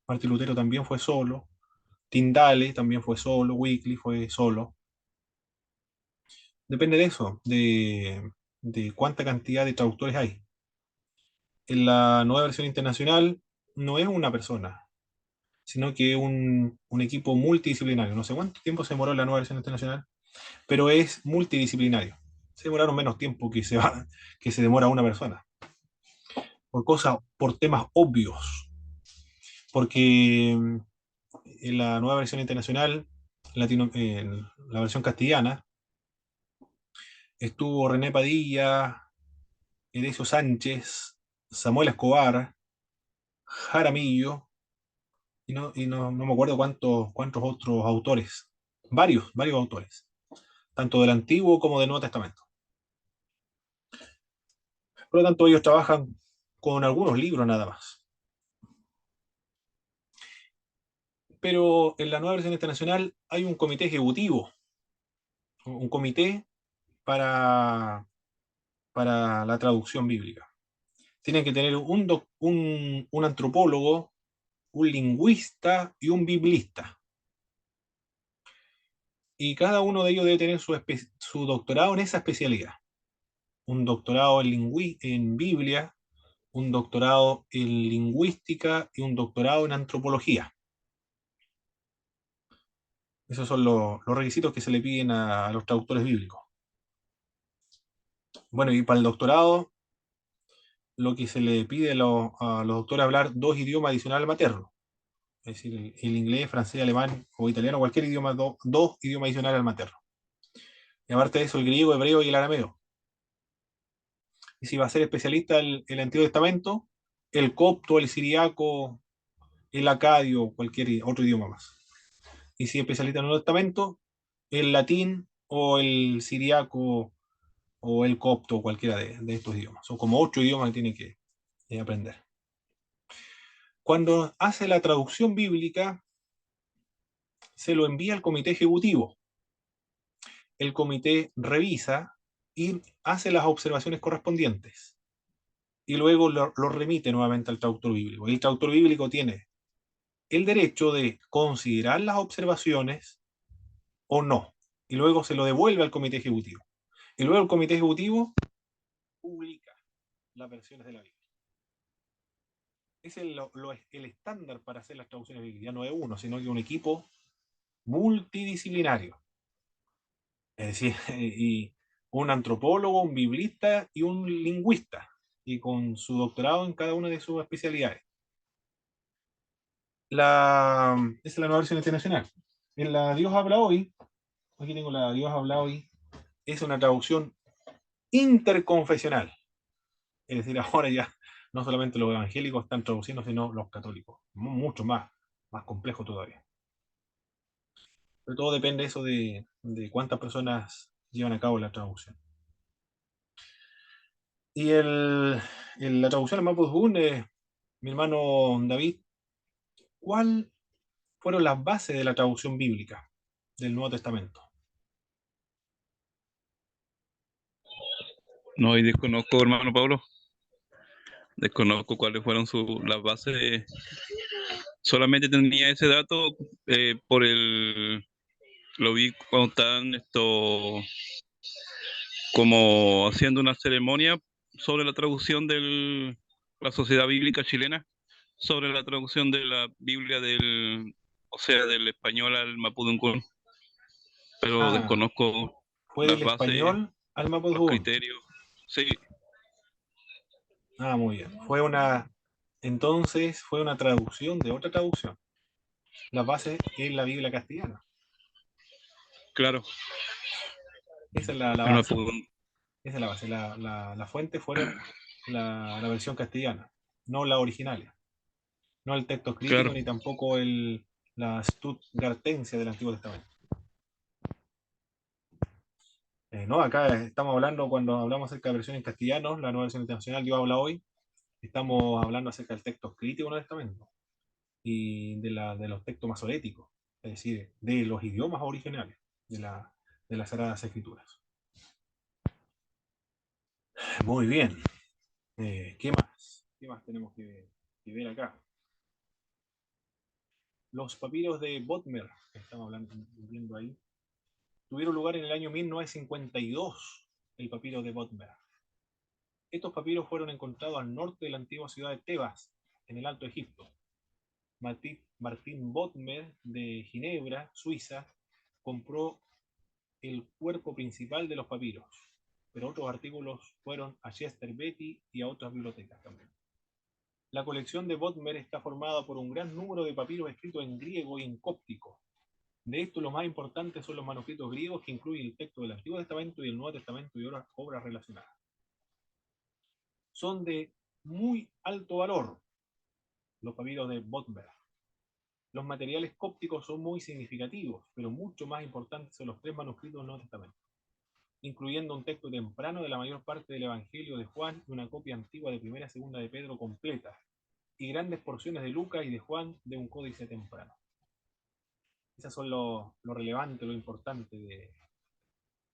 Martín Lutero también fue solo, Tindale también fue solo, Wycliffe fue solo. Depende de eso, de cuánta cantidad de traductores hay. En la nueva versión internacional no es una persona, sino que un equipo multidisciplinario. No sé cuánto tiempo se demoró en la nueva versión internacional, pero es multidisciplinario. Se demoraron menos tiempo que se demora una persona, por cosas, por temas obvios. Porque en la nueva versión internacional, en la versión castellana, estuvo René Padilla, Edesio Sánchez, Samuel Escobar, Jaramillo, no me acuerdo cuántos otros autores, varios autores, tanto del Antiguo como del Nuevo Testamento. Por lo tanto, ellos trabajan con algunos libros nada más. Pero en la nueva versión internacional hay un comité ejecutivo, un comité para, para la traducción bíblica. Tienen que tener un antropólogo, un lingüista y un biblista. Y cada uno de ellos debe tener su doctorado en esa especialidad. Un doctorado en Biblia, un doctorado en lingüística y un doctorado en antropología. Esos son los requisitos que se le piden a los traductores bíblicos. Bueno, y para el doctorado, lo que se le pide a los doctores es hablar 2 idiomas adicionales al materno. Es decir, el inglés, francés, alemán o italiano, cualquier idioma, 2 idiomas adicionales al materno. Y aparte de eso, el griego, hebreo y el arameo. Y si va a ser especialista en el Antiguo Testamento, el copto, el siriaco, el acadio, cualquier otro idioma más. Y si es especialista en el Nuevo Testamento, el latín o el siriaco o el copto, cualquiera de estos idiomas. Son como 8 idiomas que tiene que aprender. Cuando hace la traducción bíblica, se lo envía al comité ejecutivo. El comité revisa y hace las observaciones correspondientes. Y luego lo remite nuevamente al traductor bíblico. El traductor bíblico tiene el derecho de considerar las observaciones o no. Y luego se lo devuelve al comité ejecutivo. Y luego el comité ejecutivo publica las versiones de la Biblia. Es el estándar para hacer las traducciones bíblicas. Ya no es uno, sino que un equipo multidisciplinario. Es decir, y un antropólogo, un biblista y un lingüista, y con su doctorado en cada una de sus especialidades. Esa es la nueva versión internacional. En la Dios habla hoy, aquí tengo la Dios habla hoy, es una traducción interconfesional. Es decir, ahora ya no solamente los evangélicos están traduciendo, sino los católicos. Mucho más complejo todavía. Pero todo depende eso de cuántas personas llevan a cabo la traducción. Y la traducción al Mapudungun, mi hermano David, ¿cuál fueron las bases de la traducción bíblica del Nuevo Testamento? no, y desconozco, hermano Pablo, desconozco cuáles fueron las bases. Solamente tenía ese dato lo vi cuando estaban como haciendo una ceremonia sobre la traducción de la Sociedad Bíblica Chilena, sobre la traducción de la Biblia o sea, del español al mapudungun, pero Ah, desconozco fue las del bases, español al los Mapudungun. criterios. Sí, Ah, muy bien. Entonces fue una traducción de otra traducción. La base es la Biblia castellana. claro, Esa es la el base. mapudungun, Esa es la base. La fuente fueron la versión castellana, no la original. No el texto crítico claro. ni tampoco la Stuttgartensia del Antiguo Testamento. No, acá estamos hablando, cuando hablamos acerca de versión en castellano, la nueva versión internacional, yo hablo hoy, estamos hablando acerca del texto crítico del Nuevo Testamento y de los textos masoréticos, es decir, de los idiomas originales de las Sagradas Escrituras. Muy bien. ¿Qué más? ¿Qué más tenemos que ver acá? Los papiros de Bodmer, que estamos viendo ahí, tuvieron lugar en el año 1952, el papiro de Bodmer. Estos papiros fueron encontrados al norte de la antigua ciudad de Tebas, en el Alto Egipto. Martín Bodmer, de Ginebra, Suiza, compró el cuerpo principal de los papiros, pero otros artículos fueron a Chester Beatty y a otras bibliotecas también. La colección de Bodmer está formada por un gran número de papiros escritos en griego y en cóptico. De estos, los más importantes son los manuscritos griegos, que incluyen el texto del Antiguo Testamento y el Nuevo Testamento y obras relacionadas. Son de muy alto valor los papiros de Bodmer. Los materiales cópticos son muy significativos, pero mucho más importantes son los 3 manuscritos del Nuevo Testamento, incluyendo un texto temprano de la mayor parte del Evangelio de Juan y una copia antigua de Primera y Segunda de Pedro completa, y grandes porciones de Lucas y de Juan de un códice temprano. Esas son lo relevante, lo importante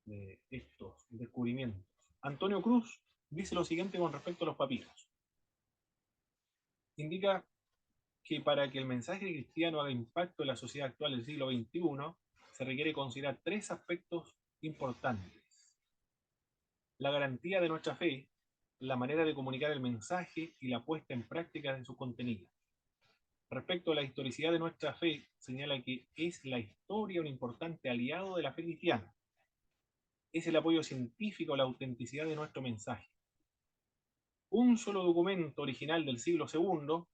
de estos descubrimientos. Antonio Cruz dice lo siguiente con respecto a los papiros. Indica que para que el mensaje cristiano haga impacto en la sociedad actual del siglo XXI, se requiere considerar 3 aspectos importantes: la garantía de nuestra fe, la manera de comunicar el mensaje y la puesta en práctica de su contenido. Respecto a la historicidad de nuestra fe, señala que es la historia un importante aliado de la fe cristiana. Es el apoyo científico a la autenticidad de nuestro mensaje. Un solo documento original del siglo II,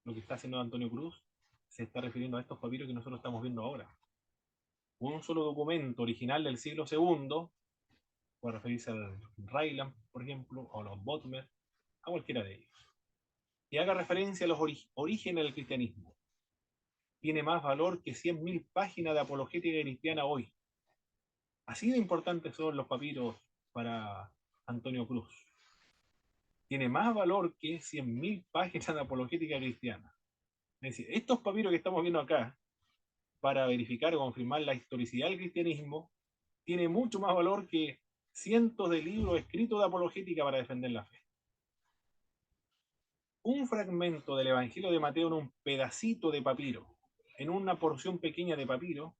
lo que está haciendo Antonio Cruz, se está refiriendo a estos papiros que nosotros estamos viendo ahora. Un solo documento original del siglo II, puede referirse al Ryland, por ejemplo, o a los Bodmer, a cualquiera de ellos, que haga referencia a los orígenes del cristianismo, tiene más valor que 100.000 páginas de apologética cristiana hoy. Así de importantes son los papiros para Antonio Cruz. Tiene más valor que 100.000 páginas de apologética cristiana. Es decir, estos papiros que estamos viendo acá, para verificar o confirmar la historicidad del cristianismo, tiene mucho más valor que cientos de libros escritos de apologética para defender la fe. Un fragmento del Evangelio de Mateo en un pedacito de papiro, en una porción pequeña de papiro,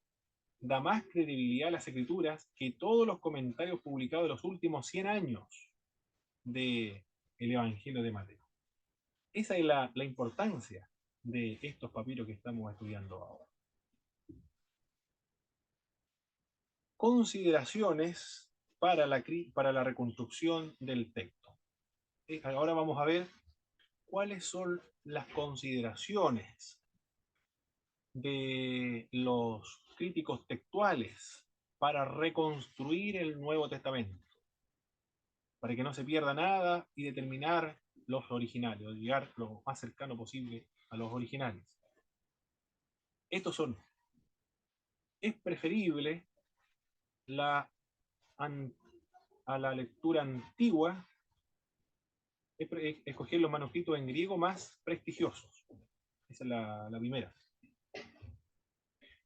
da más credibilidad a las escrituras que todos los comentarios publicados de los últimos 100 años del Evangelio de Mateo. Esa es la importancia de estos papiros que estamos estudiando ahora. Consideraciones para la reconstrucción del texto. Ahora vamos a ver cuáles son las consideraciones de los críticos textuales para reconstruir el Nuevo Testamento, para que no se pierda nada y determinar los originales, o llegar lo más cercano posible a los originales. Estos son: es preferible a la lectura antigua, escoger los manuscritos en griego más prestigiosos. Esa es la primera.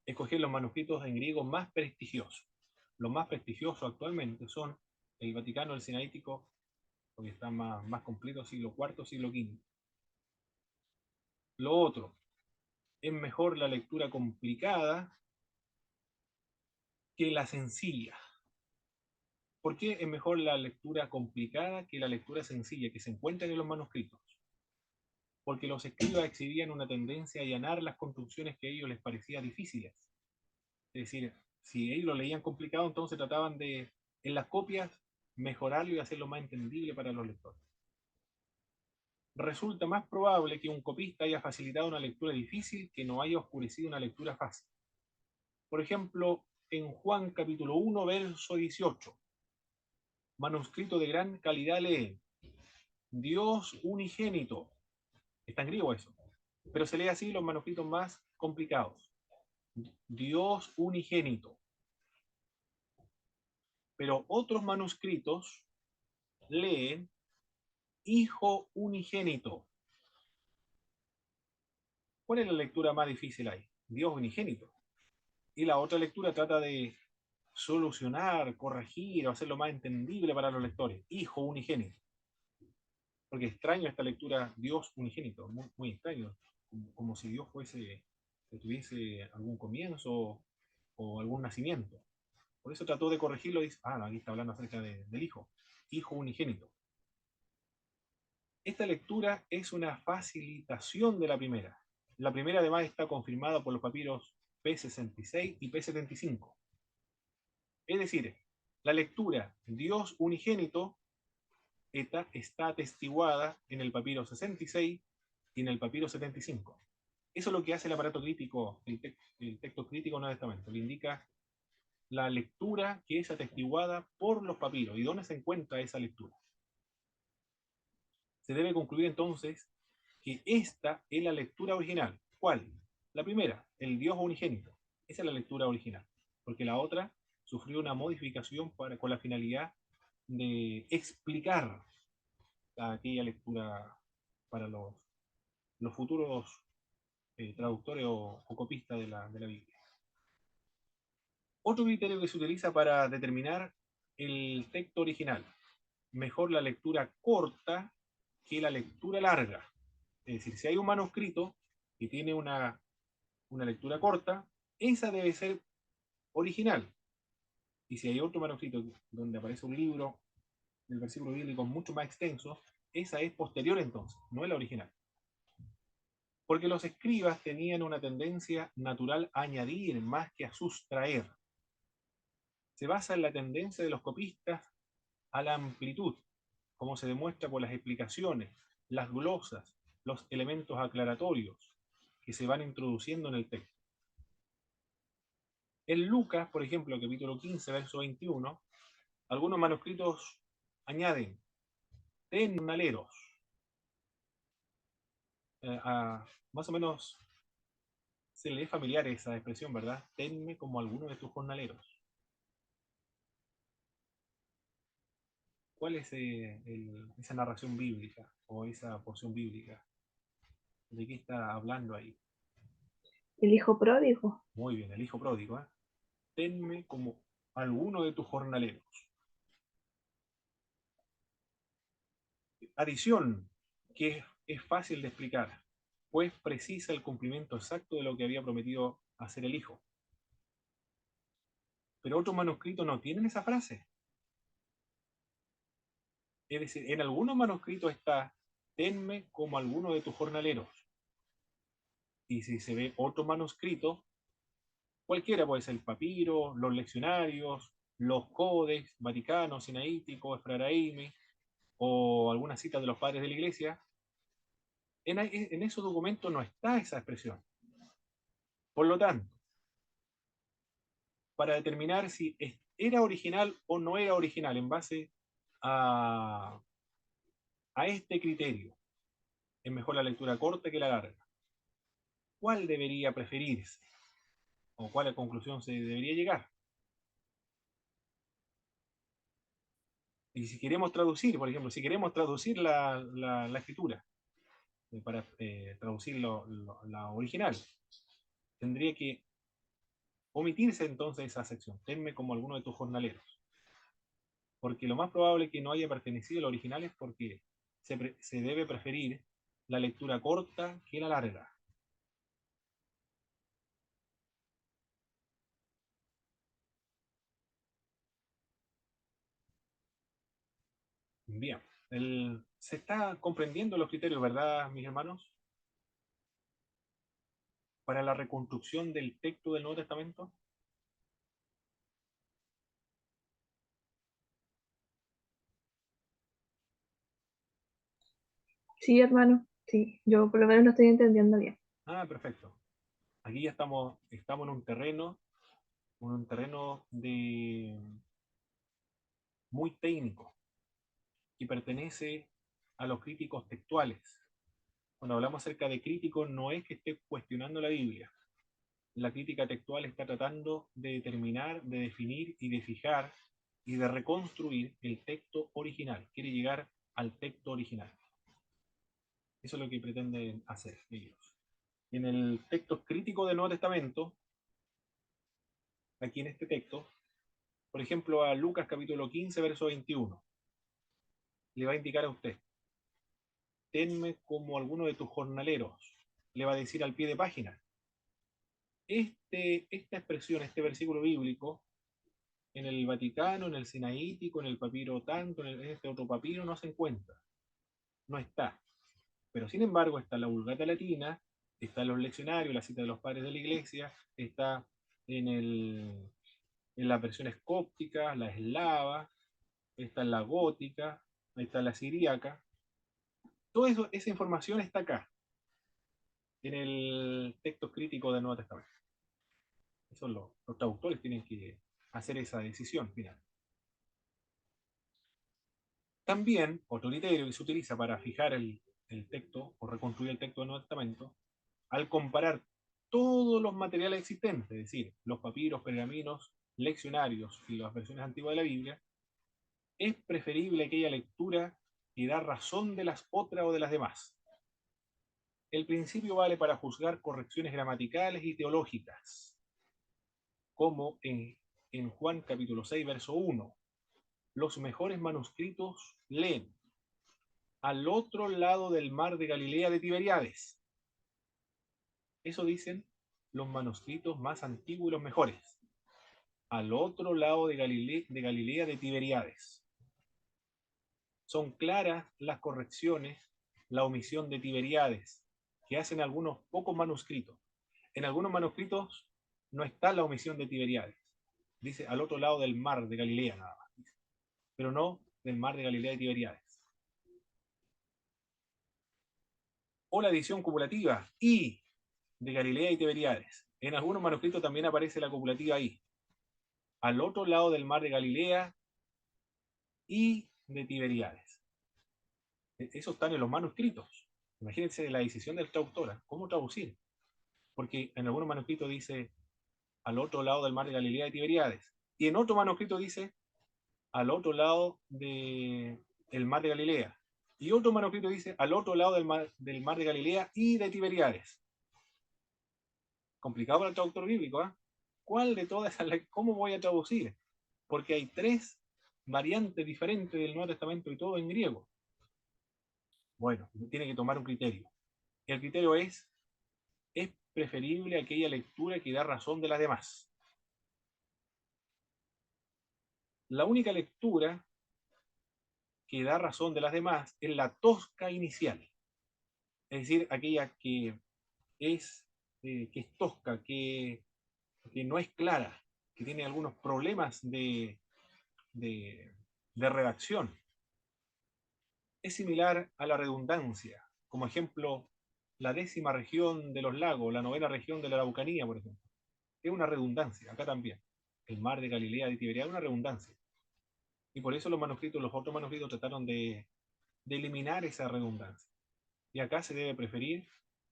Escoger los manuscritos en griego más prestigiosos. Los más prestigiosos actualmente son el Vaticano, el Sinaítico, porque está más completo, siglo IV, siglo V. Lo otro, es mejor la lectura complicada que la sencilla. ¿Por qué es mejor la lectura complicada que la lectura sencilla que se encuentra en los manuscritos? Porque los escribas exhibían una tendencia a allanar las construcciones que a ellos les parecían difíciles. Es decir, si ellos lo leían complicado, entonces trataban de, en las copias, mejorarlo y hacerlo más entendible para los lectores. Resulta más probable que un copista haya facilitado una lectura difícil que no haya oscurecido una lectura fácil. Por ejemplo, en Juan capítulo 1, verso 18, manuscrito de gran calidad lee: Dios unigénito. Está en griego eso, pero se lee así los manuscritos más complicados. Dios unigénito. Pero otros manuscritos leen hijo unigénito. ¿Cuál es la lectura más difícil ahí? Dios unigénito. Y la otra lectura trata de solucionar, corregir o hacerlo más entendible para los lectores. Hijo unigénito. Porque extraño esta lectura, Dios unigénito, muy, muy extraño. Como si Dios fuese, que tuviese algún comienzo o algún nacimiento. Por eso trató de corregirlo y dice, no, aquí está hablando acerca del hijo. Hijo unigénito. Esta lectura es una facilitación de la primera. La primera además está confirmada por los papiros P66 y P75. Es decir, la lectura Dios unigénito está atestiguada en el papiro 66 y en el papiro 75. Eso es lo que hace el aparato crítico, el texto crítico del Nuevo Testamento. Le indica la lectura que es atestiguada por los papiros y dónde se encuentra esa lectura. Se debe concluir entonces que esta es la lectura original. ¿Cuál? La primera, el Dios unigénito. Esa es la lectura original, porque la otra sufrió una modificación con la finalidad de explicar aquella lectura para los futuros traductores o copistas de la Biblia. Otro criterio que se utiliza para determinar el texto original, mejor la lectura corta que la lectura larga. Es decir, si hay un manuscrito que tiene una lectura corta, esa debe ser original. Y si hay otro manuscrito donde aparece un libro del versículo bíblico mucho más extenso, esa es posterior entonces, no es la original. Porque los escribas tenían una tendencia natural a añadir más que a sustraer. Se basa en la tendencia de los copistas a la amplitud, como se demuestra por las explicaciones, las glosas, los elementos aclaratorios que se van introduciendo en el texto. En Lucas, por ejemplo, capítulo 15, verso 21, algunos manuscritos añaden tennaleros. Más o menos se le es familiar esa expresión, ¿verdad? Tenme como alguno de tus jornaleros. ¿Cuál es esa narración bíblica o esa porción bíblica? ¿De qué está hablando ahí? El hijo pródigo. Muy bien, el hijo pródigo. Tenme como alguno de tus jornaleros. Adición, que es fácil de explicar, pues precisa el cumplimiento exacto de lo que había prometido hacer el hijo. Pero otros manuscritos no tienen esa frase. Es decir, en algunos manuscritos está, tenme como alguno de tus jornaleros. Y si se ve otro manuscrito, cualquiera puede ser el papiro, los leccionarios, los codex vaticanos, sinaíticos, efraraími, o alguna cita de los padres de la iglesia, en esos documentos no está esa expresión. Por lo tanto, para determinar si era original o no era original en base a, a este criterio, es mejor la lectura corta que la larga. ¿Cuál debería preferirse? ¿O cuál conclusión se debería llegar? Y si queremos traducir, por ejemplo, si queremos traducir la escritura, para traducir la original, tendría que omitirse entonces esa sección. Tenme como alguno de tus jornaleros. Porque lo más probable es que no haya pertenecido al original es porque se debe preferir la lectura corta que la larga. Bien, se está comprendiendo los criterios, ¿verdad, mis hermanos? Para la reconstrucción del texto del Nuevo Testamento. Sí, hermano. Sí, yo por lo menos lo estoy entendiendo bien. Perfecto. Aquí ya estamos en un terreno muy técnico, que pertenece a los críticos textuales. Cuando hablamos acerca de críticos, no es que esté cuestionando la Biblia. La crítica textual está tratando de determinar, de definir y de fijar y de reconstruir el texto original. Quiere llegar al texto original. Eso es lo que pretenden hacer ellos. En el texto crítico del Nuevo Testamento, aquí en este texto, por ejemplo, a Lucas capítulo 15, verso 21, le va a indicar a usted: tenme como alguno de tus jornaleros. Le va a decir al pie de página. Esta expresión, este versículo bíblico, en el Vaticano, en el Sinaítico, en el papiro tanto, en este otro papiro, no se encuentra. No está. Pero sin embargo está la Vulgata Latina, está en los leccionarios, la cita de los padres de la iglesia, está en las versiones cópticas, la eslava, está en la gótica, está la siríaca. Toda esa información está acá, en el texto crítico del Nuevo Testamento. Eso los traductores tienen que hacer esa decisión final. También, otro criterio que se utiliza para fijar el texto o reconstruir el texto del Nuevo Testamento, al comparar todos los materiales existentes, es decir, los papiros, pergaminos, leccionarios y las versiones antiguas de la Biblia, es preferible aquella lectura que da razón de las otras o de las demás. El principio vale para juzgar correcciones gramaticales y teológicas, como en Juan capítulo 6, verso 1. Los mejores manuscritos leen al otro lado del mar de Galilea de Tiberíades. Eso dicen los manuscritos más antiguos y los mejores. Al otro lado de Galilea de Tiberíades. Son claras las correcciones, la omisión de Tiberíades, que hacen algunos pocos manuscritos. En algunos manuscritos no está la omisión de Tiberíades. Dice al otro lado del mar de Galilea nada más. Pero no del mar de Galilea de Tiberíades. O la edición copulativa y de Galilea y Tiberíades. En algunos manuscritos también aparece la copulativa I. Al otro lado del mar de Galilea y de Tiberíades. Eso están en los manuscritos. Imagínense la decisión del traductor. ¿Cómo traducir? Porque en algunos manuscritos dice al otro lado del mar de Galilea y Tiberíades. Y en otro manuscrito dice al otro lado del mar de Galilea. Y otro manuscrito dice al otro lado del mar de Galilea y de Tiberíades. Complicado para el traductor bíblico, ¿eh? ¿Cuál de todas esas? ¿Cómo voy a traducir? Porque hay tres variantes diferentes del Nuevo Testamento y todo en griego. Bueno, tiene que tomar un criterio. Y el criterio es preferible aquella lectura que da razón de las demás. La única lectura que da razón de las demás es la tosca inicial. Es decir, aquella que es tosca, que no es clara, que tiene algunos problemas de redacción. Es similar a la redundancia. Como ejemplo, la 10ª región de los lagos, la 9ª región de la Araucanía, por ejemplo. Es una redundancia, acá también. El mar de Galilea de Tiberíades es una redundancia. Y por eso los otros manuscritos trataron de eliminar esa redundancia. Y acá se debe preferir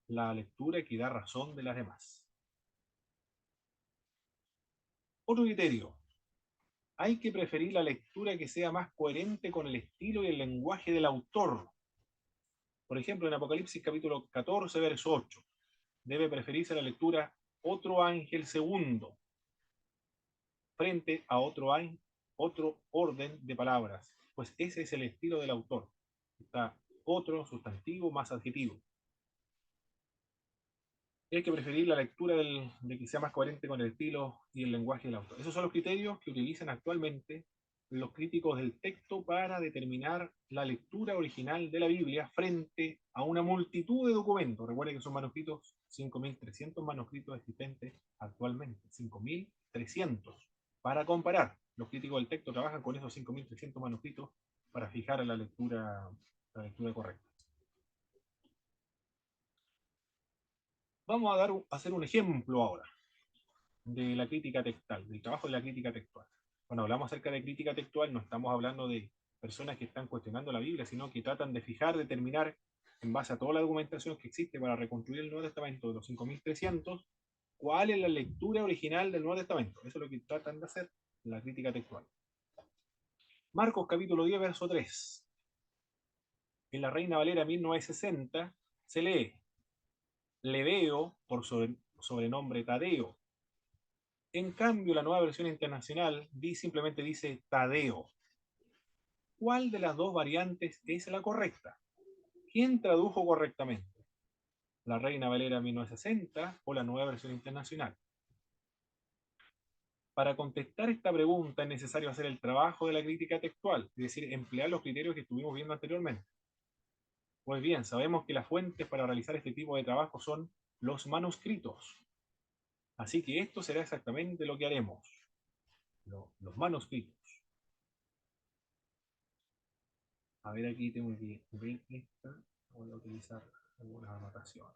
la lectura que da razón de las demás. Otro criterio. Hay que preferir la lectura que sea más coherente con el estilo y el lenguaje del autor. Por ejemplo, en Apocalipsis capítulo 14, verso 8, debe preferirse la lectura otro ángel segundo frente a otro orden de palabras, pues ese es el estilo del autor. Está otro, sustantivo, más adjetivo. Hay que preferir la lectura de que sea más coherente con el estilo y el lenguaje del autor. Esos son los criterios que utilizan actualmente los críticos del texto para determinar la lectura original de la Biblia frente a una multitud de documentos. Recuerden que son manuscritos, 5.300 manuscritos existentes actualmente, 5.300. Para comparar, los críticos del texto trabajan con esos 5.300 manuscritos para fijar la lectura correcta. Vamos a hacer un ejemplo ahora de la crítica textual, del trabajo de la crítica textual. Cuando hablamos acerca de crítica textual, no estamos hablando de personas que están cuestionando la Biblia, sino que tratan de fijar, determinar, en base a toda la documentación que existe para reconstruir el Nuevo Testamento de los 5.300, cuál es la lectura original del Nuevo Testamento. Eso es lo que tratan de hacer la crítica textual. Marcos capítulo 10, verso 3. En la Reina Valera 1960 se lee: Leveo, por sobrenombre Tadeo. En cambio, la Nueva Versión Internacional simplemente dice Tadeo. ¿Cuál de las dos variantes es la correcta? ¿Quién tradujo correctamente? ¿La Reina Valera 1960 o la Nueva Versión Internacional? Para contestar esta pregunta es necesario hacer el trabajo de la crítica textual, es decir, emplear los criterios que estuvimos viendo anteriormente. Pues bien, sabemos que las fuentes para realizar este tipo de trabajo son los manuscritos. Así que esto será exactamente lo que haremos. Los manuscritos. A ver, aquí tengo que ver esta. Voy a utilizar algunas anotaciones.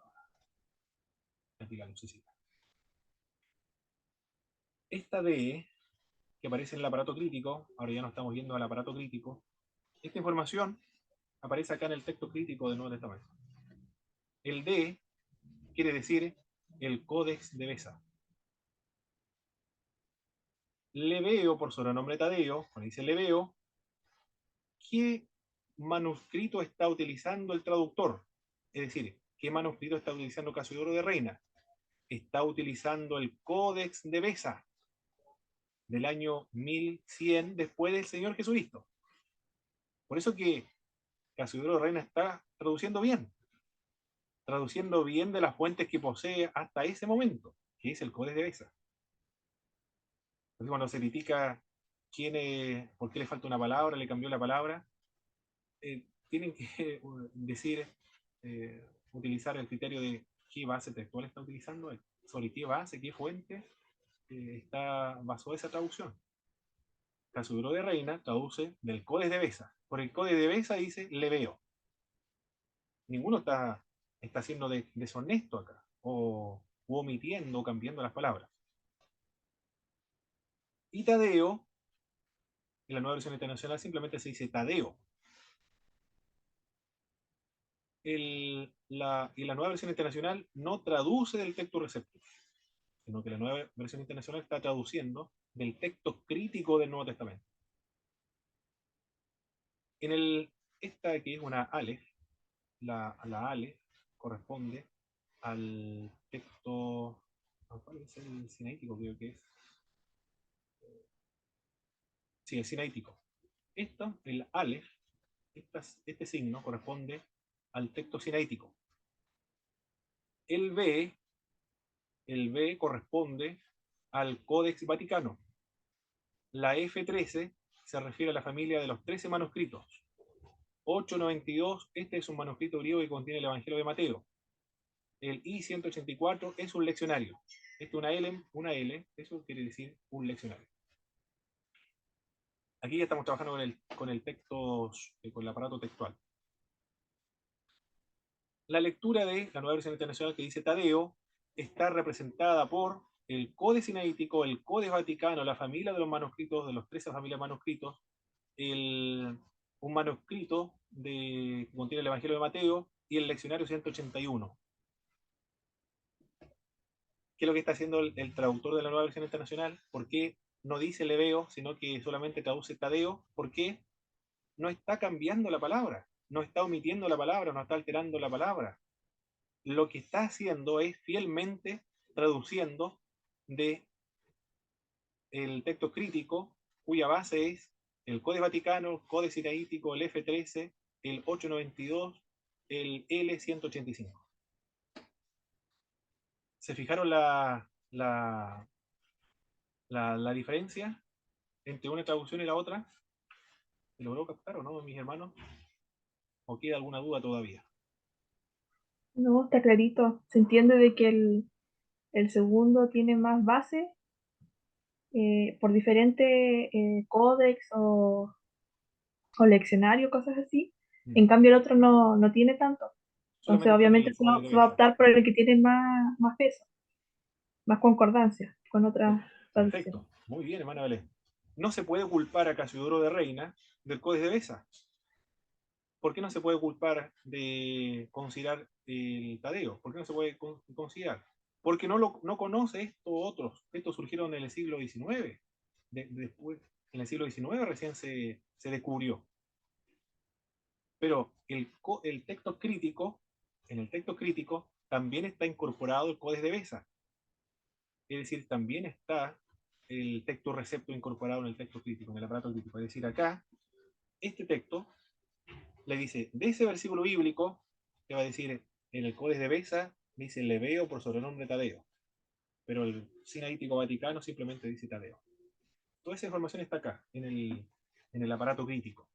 Aquí la lucecita. Esta D, que aparece en el aparato crítico, ahora ya no estamos viendo el aparato crítico, esta información aparece acá en el texto crítico del Nuevo Testamento. El D quiere decir el Códex de Beza. Leveo, por sobrenombre Tadeo, cuando dice Leveo, ¿qué manuscrito está utilizando el traductor? Es decir, ¿qué manuscrito está utilizando Casiodoro de Reina? Está utilizando el Códex de Beza del año 1100 después del Señor Jesucristo. Por eso que Casiodoro de Reina está traduciendo bien de las fuentes que posee hasta ese momento, que es el Códex de Beza. Entonces, cuando se critica por qué le falta una palabra, le cambió la palabra, tienen que decir, utilizar el criterio de qué base textual está utilizando, sobre qué base, qué fuente basó esa traducción. Casiodoro de Reina traduce del Codex de Beza. Por el Codex de Beza dice Leveo. Ninguno está siendo deshonesto acá, o omitiendo o cambiando las palabras. Y Tadeo, en la Nueva Versión Internacional simplemente se dice Tadeo. Y la Nueva Versión Internacional no traduce del texto receptor, sino que la Nueva Versión Internacional está traduciendo del texto crítico del Nuevo Testamento. Esta que es una Aleph, la Aleph corresponde al texto, ¿cuál es el sinaítico? Creo que es. Sí, el sinaítico. El Aleph, este signo corresponde al texto sinaítico. El B corresponde al Códex Vaticano. La F13 se refiere a la familia de los 13 manuscritos. 892, este es un manuscrito griego que contiene el Evangelio de Mateo. El I-184 es un leccionario. Este es una L, eso quiere decir un leccionario. Aquí ya estamos trabajando con el texto, con el aparato textual. La lectura de la Nueva Versión Internacional que dice Tadeo está representada por el Códex Sinaítico, el Códex Vaticano, la familia de los manuscritos, de los 13 familias de manuscritos, un manuscrito que contiene el Evangelio de Mateo y el leccionario 181. ¿Qué es lo que está haciendo el traductor de la Nueva Versión Internacional? ¿Por qué no dice Leveo, sino que solamente traduce Tadeo? ¿Por qué no está cambiando la palabra? No está omitiendo la palabra, no está alterando la palabra. Lo que está haciendo es fielmente traduciendo de el texto crítico, cuya base es el Códex Vaticano, el Códex Sinaítico, el F13, el 892, el L185. ¿Se fijaron la diferencia entre una traducción y la otra? ¿Se logró captar o no, mis hermanos? ¿O queda alguna duda todavía? No, está clarito. Se entiende de que el segundo tiene más base por diferentes códex o leccionario, cosas así. En cambio, el otro no tiene tanto. Entonces, Solamente está en obviamente, el Códex de se va a Beza. optar por el que tiene más peso, más concordancia con otras traducciones. Perfecto. Muy bien, hermana Belén. No se puede culpar a Casiodoro de Reina del Códex de Beza. ¿Por qué no se puede culpar de considerar el Tadeo? ¿Por qué no se puede considerar? Porque no conoce estos otros. Estos surgieron en el siglo XIX. Después, En el siglo XIX recién se descubrió. Pero el texto crítico, en el texto crítico también está incorporado el Codex de Beza. Es decir, también está el texto recepto incorporado en el texto crítico, en el aparato crítico. Es decir, acá, este texto le dice, de ese versículo bíblico, que va a decir en el Codex de Beza, dice Leveo por sobrenombre Tadeo. Pero el Sinaítico Vaticano simplemente dice Tadeo. Toda esa información está acá, en el aparato crítico.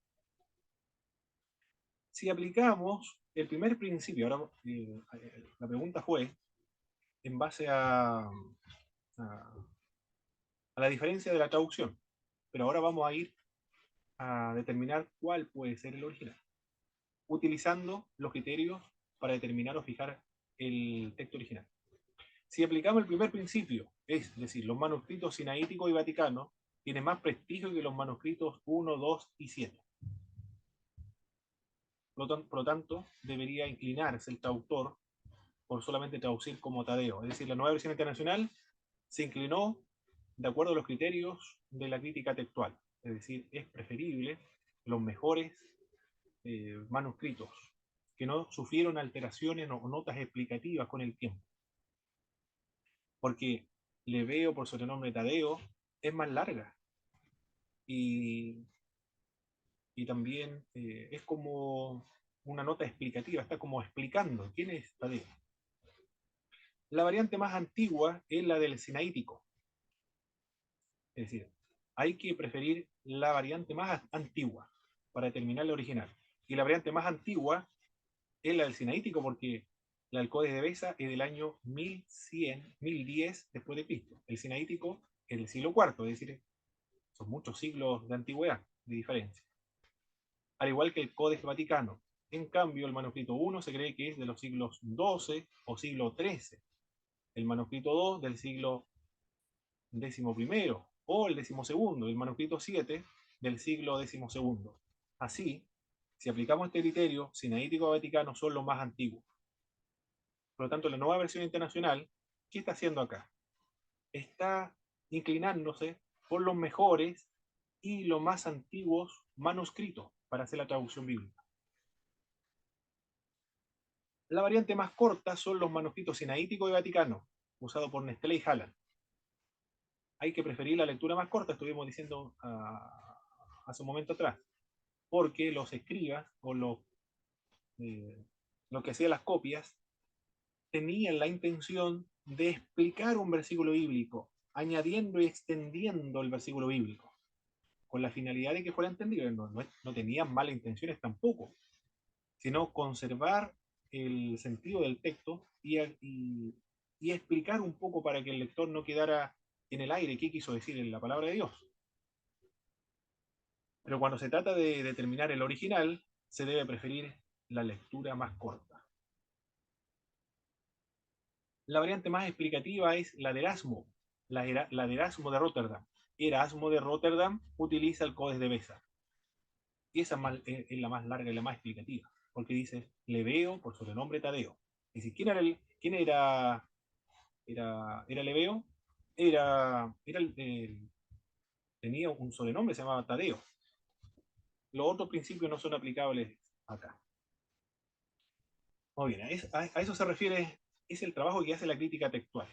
Si aplicamos el primer principio, ahora la pregunta fue en base a la diferencia de la traducción, pero ahora vamos a ir a determinar cuál puede ser el original, utilizando los criterios para determinar o fijar el texto original. Si aplicamos el primer principio, es decir, los manuscritos sinaíticos y vaticanos tienen más prestigio que los manuscritos 1, 2 y 7. Por lo tanto, debería inclinarse el traductor por solamente traducir como Tadeo. Es decir, la nueva versión internacional se inclinó de acuerdo a los criterios de la crítica textual. Es decir, es preferible los mejores manuscritos que no sufrieron alteraciones o notas explicativas con el tiempo. Porque Leveo por sobrenombre Tadeo es más larga y también es como una nota explicativa, está como explicando quién es Tadeo. La variante más antigua es la del sinaítico. Es decir, hay que preferir la variante más antigua para determinar la original. Y la variante más antigua es la del sinaítico porque la del Codex de Beza es del año 1100, 1010 después de Cristo. El sinaítico es del siglo IV, es decir, son muchos siglos de antigüedad, de diferencia. Al igual que el Codex Vaticano. En cambio, el manuscrito 1 se cree que es de los siglos XII o siglo XIII. El manuscrito 2 del siglo XI o el XII, el manuscrito 7 del siglo XII. Así, si aplicamos este criterio, sinaítico y vaticano son los más antiguos. Por lo tanto, la nueva versión internacional, ¿qué está haciendo acá? Está inclinándose por los mejores y los más antiguos manuscritos para hacer la traducción bíblica. La variante más corta son los manuscritos sinaítico y vaticano, usados por Nestlé y Halland. Hay que preferir la lectura más corta, estuvimos diciendo hace un momento atrás, porque los escribas o los que hacían las copias tenían la intención de explicar un versículo bíblico, añadiendo y extendiendo el versículo bíblico, con la finalidad de que fuera entendido. No tenían malas intenciones tampoco, sino conservar el sentido del texto y explicar un poco para que el lector no quedara en el aire qué quiso decir en la palabra de Dios. Pero cuando se trata de determinar el original, se debe preferir la lectura más corta. La variante más explicativa es la de Erasmo, la de Erasmo de Rotterdam. Erasmo de Rotterdam utiliza el Codex de Beza. Y esa es la más larga y la más explicativa, porque dice Leveo por sobrenombre Tadeo. Es decir, ¿quién era Leveo? Tenía un sobrenombre, se llamaba Tadeo. Los otros principios no son aplicables acá. Muy bien, a eso se refiere, es el trabajo que hace la crítica textual.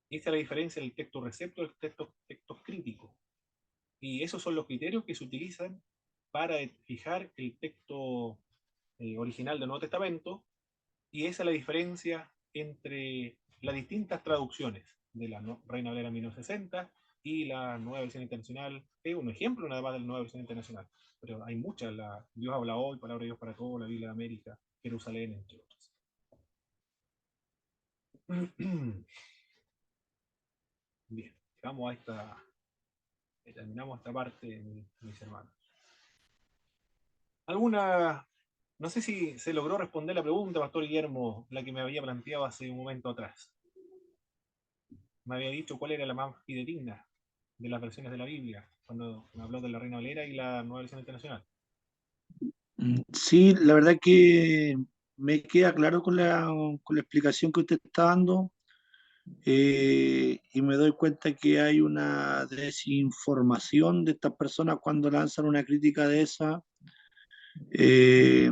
Esa es la diferencia del texto recepto y el texto crítico. Y esos son los criterios que se utilizan para fijar el texto original del Nuevo Testamento, y esa es la diferencia entre las distintas traducciones de la Reina Valera 1960 y la Nueva Versión Internacional. Es un ejemplo nada más de la Nueva Versión Internacional, pero hay muchas, Dios habla hoy, Palabra de Dios para todos, la Biblia de América, Jerusalén, entre otras. Bien, terminamos esta parte, mis hermanos. No sé si se logró responder la pregunta, Pastor Guillermo, la que me había planteado hace un momento atrás. Me había dicho cuál era la más fidedigna de las versiones de la Biblia, cuando me habló de la Reina Valera y la Nueva Versión Internacional. Sí, la verdad que me queda claro con la explicación que usted está dando. y me doy cuenta que hay una desinformación de estas personas cuando lanzan una crítica de esa, eh,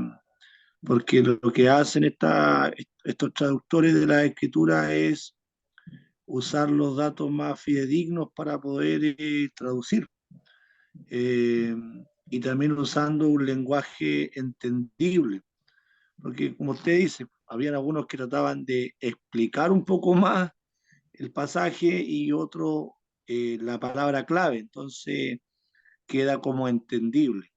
porque lo que hacen estos traductores de la escritura es usar los datos más fidedignos para poder traducir. Eh, y también usando un lenguaje entendible, porque como usted dice, habían algunos que trataban de explicar un poco más el pasaje y otro la palabra clave, entonces queda como entendible.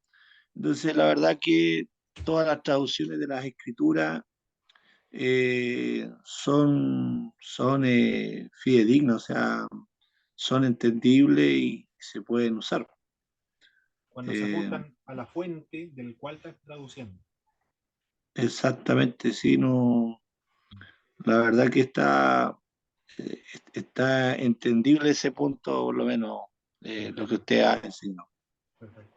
Entonces, la verdad que todas las traducciones de las escrituras son fidedignas, o sea, son entendibles y se pueden usar. Cuando se Eh, ajustan a la fuente del cual estás traduciendo. Exactamente, sí, no, la verdad que está entendible ese punto, por lo menos lo que usted ha enseñado. Perfecto.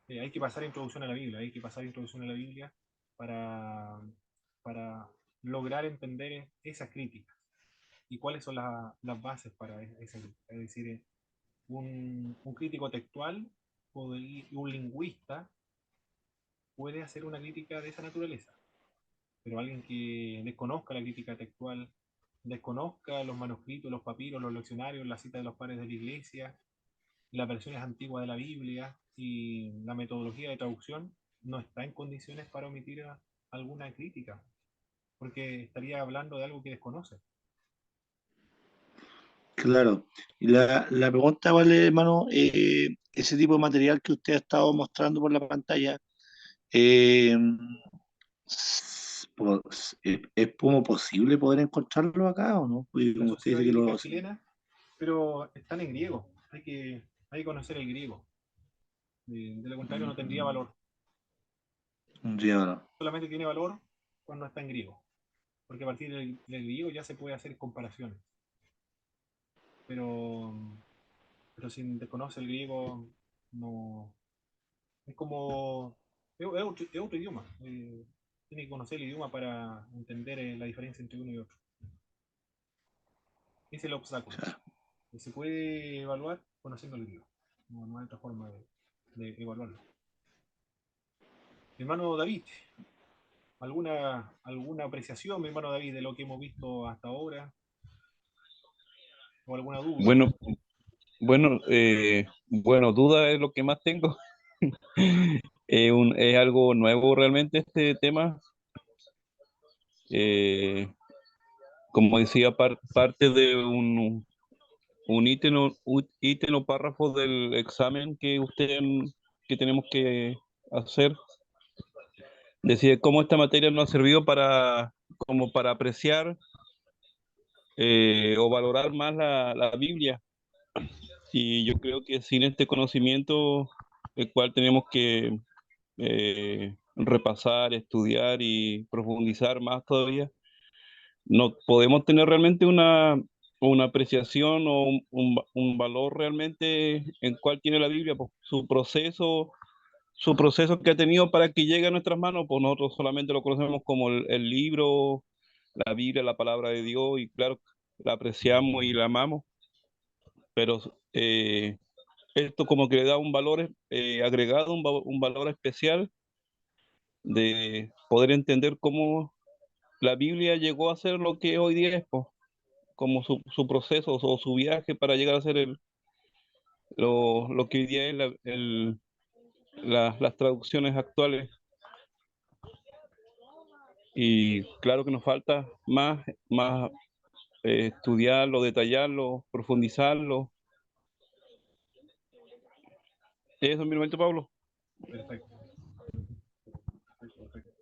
Hay que pasar introducción a la Biblia, hay que pasar introducción a la Biblia para, para lograr entender esas críticas y cuáles son las bases para esa crítica. Es decir, un crítico textual y un lingüista puede hacer una crítica de esa naturaleza, pero alguien que desconozca la crítica textual, desconozca los manuscritos, los papiros, los leccionarios, las citas de los padres de la iglesia, las versiones antiguas de la Biblia y la metodología de traducción, no está en condiciones para omitir alguna crítica, porque estaría hablando de algo que desconoce. Claro. Y la pregunta, vale, hermano, ese tipo de material que usted ha estado mostrando por la pantalla, eh, ¿es como posible poder encontrarlo acá o no? Porque La como usted Sociedad dice que Bíblica lo... Chilena, pero están en griego, hay que conocer el griego, de lo contrario no tendría valor, Ya, no. solamente tiene valor cuando está en griego, porque a partir del griego ya se puede hacer comparaciones, pero, pero si desconoce el griego, no, es como, es otro idioma. Tiene que conocer el idioma para entender la diferencia entre uno y otro. Ese es el obstáculo. Ya. Y se puede evaluar conociendo el idioma. No hay otra forma de evaluarlo. Mi hermano David, ¿alguna apreciación, mi hermano David, de lo que hemos visto hasta ahora? ¿O alguna duda? Bueno, bueno, duda es lo que más tengo. Es algo nuevo realmente este tema. Eh, Como decía, parte de un ítem o párrafo del examen que tenemos que hacer. Decía cómo esta materia nos ha servido como para apreciar o valorar más la Biblia. Y yo creo que sin este conocimiento, el cual tenemos que repasar, estudiar y profundizar más todavía, no podemos tener realmente una apreciación o un valor realmente en cuál tiene la Biblia, pues, su proceso que ha tenido para que llegue a nuestras manos, pues nosotros solamente lo conocemos como el libro, la Biblia, la palabra de Dios, y claro, la apreciamos y la amamos, pero esto como que le da un valor agregado, un valor especial de poder entender cómo la Biblia llegó a ser lo que hoy día es, pues, como su proceso o su viaje para llegar a ser lo que hoy día es las traducciones actuales. Y claro que nos falta más estudiarlo, detallarlo, profundizarlo. Eso es mi momento, Pablo. Perfecto.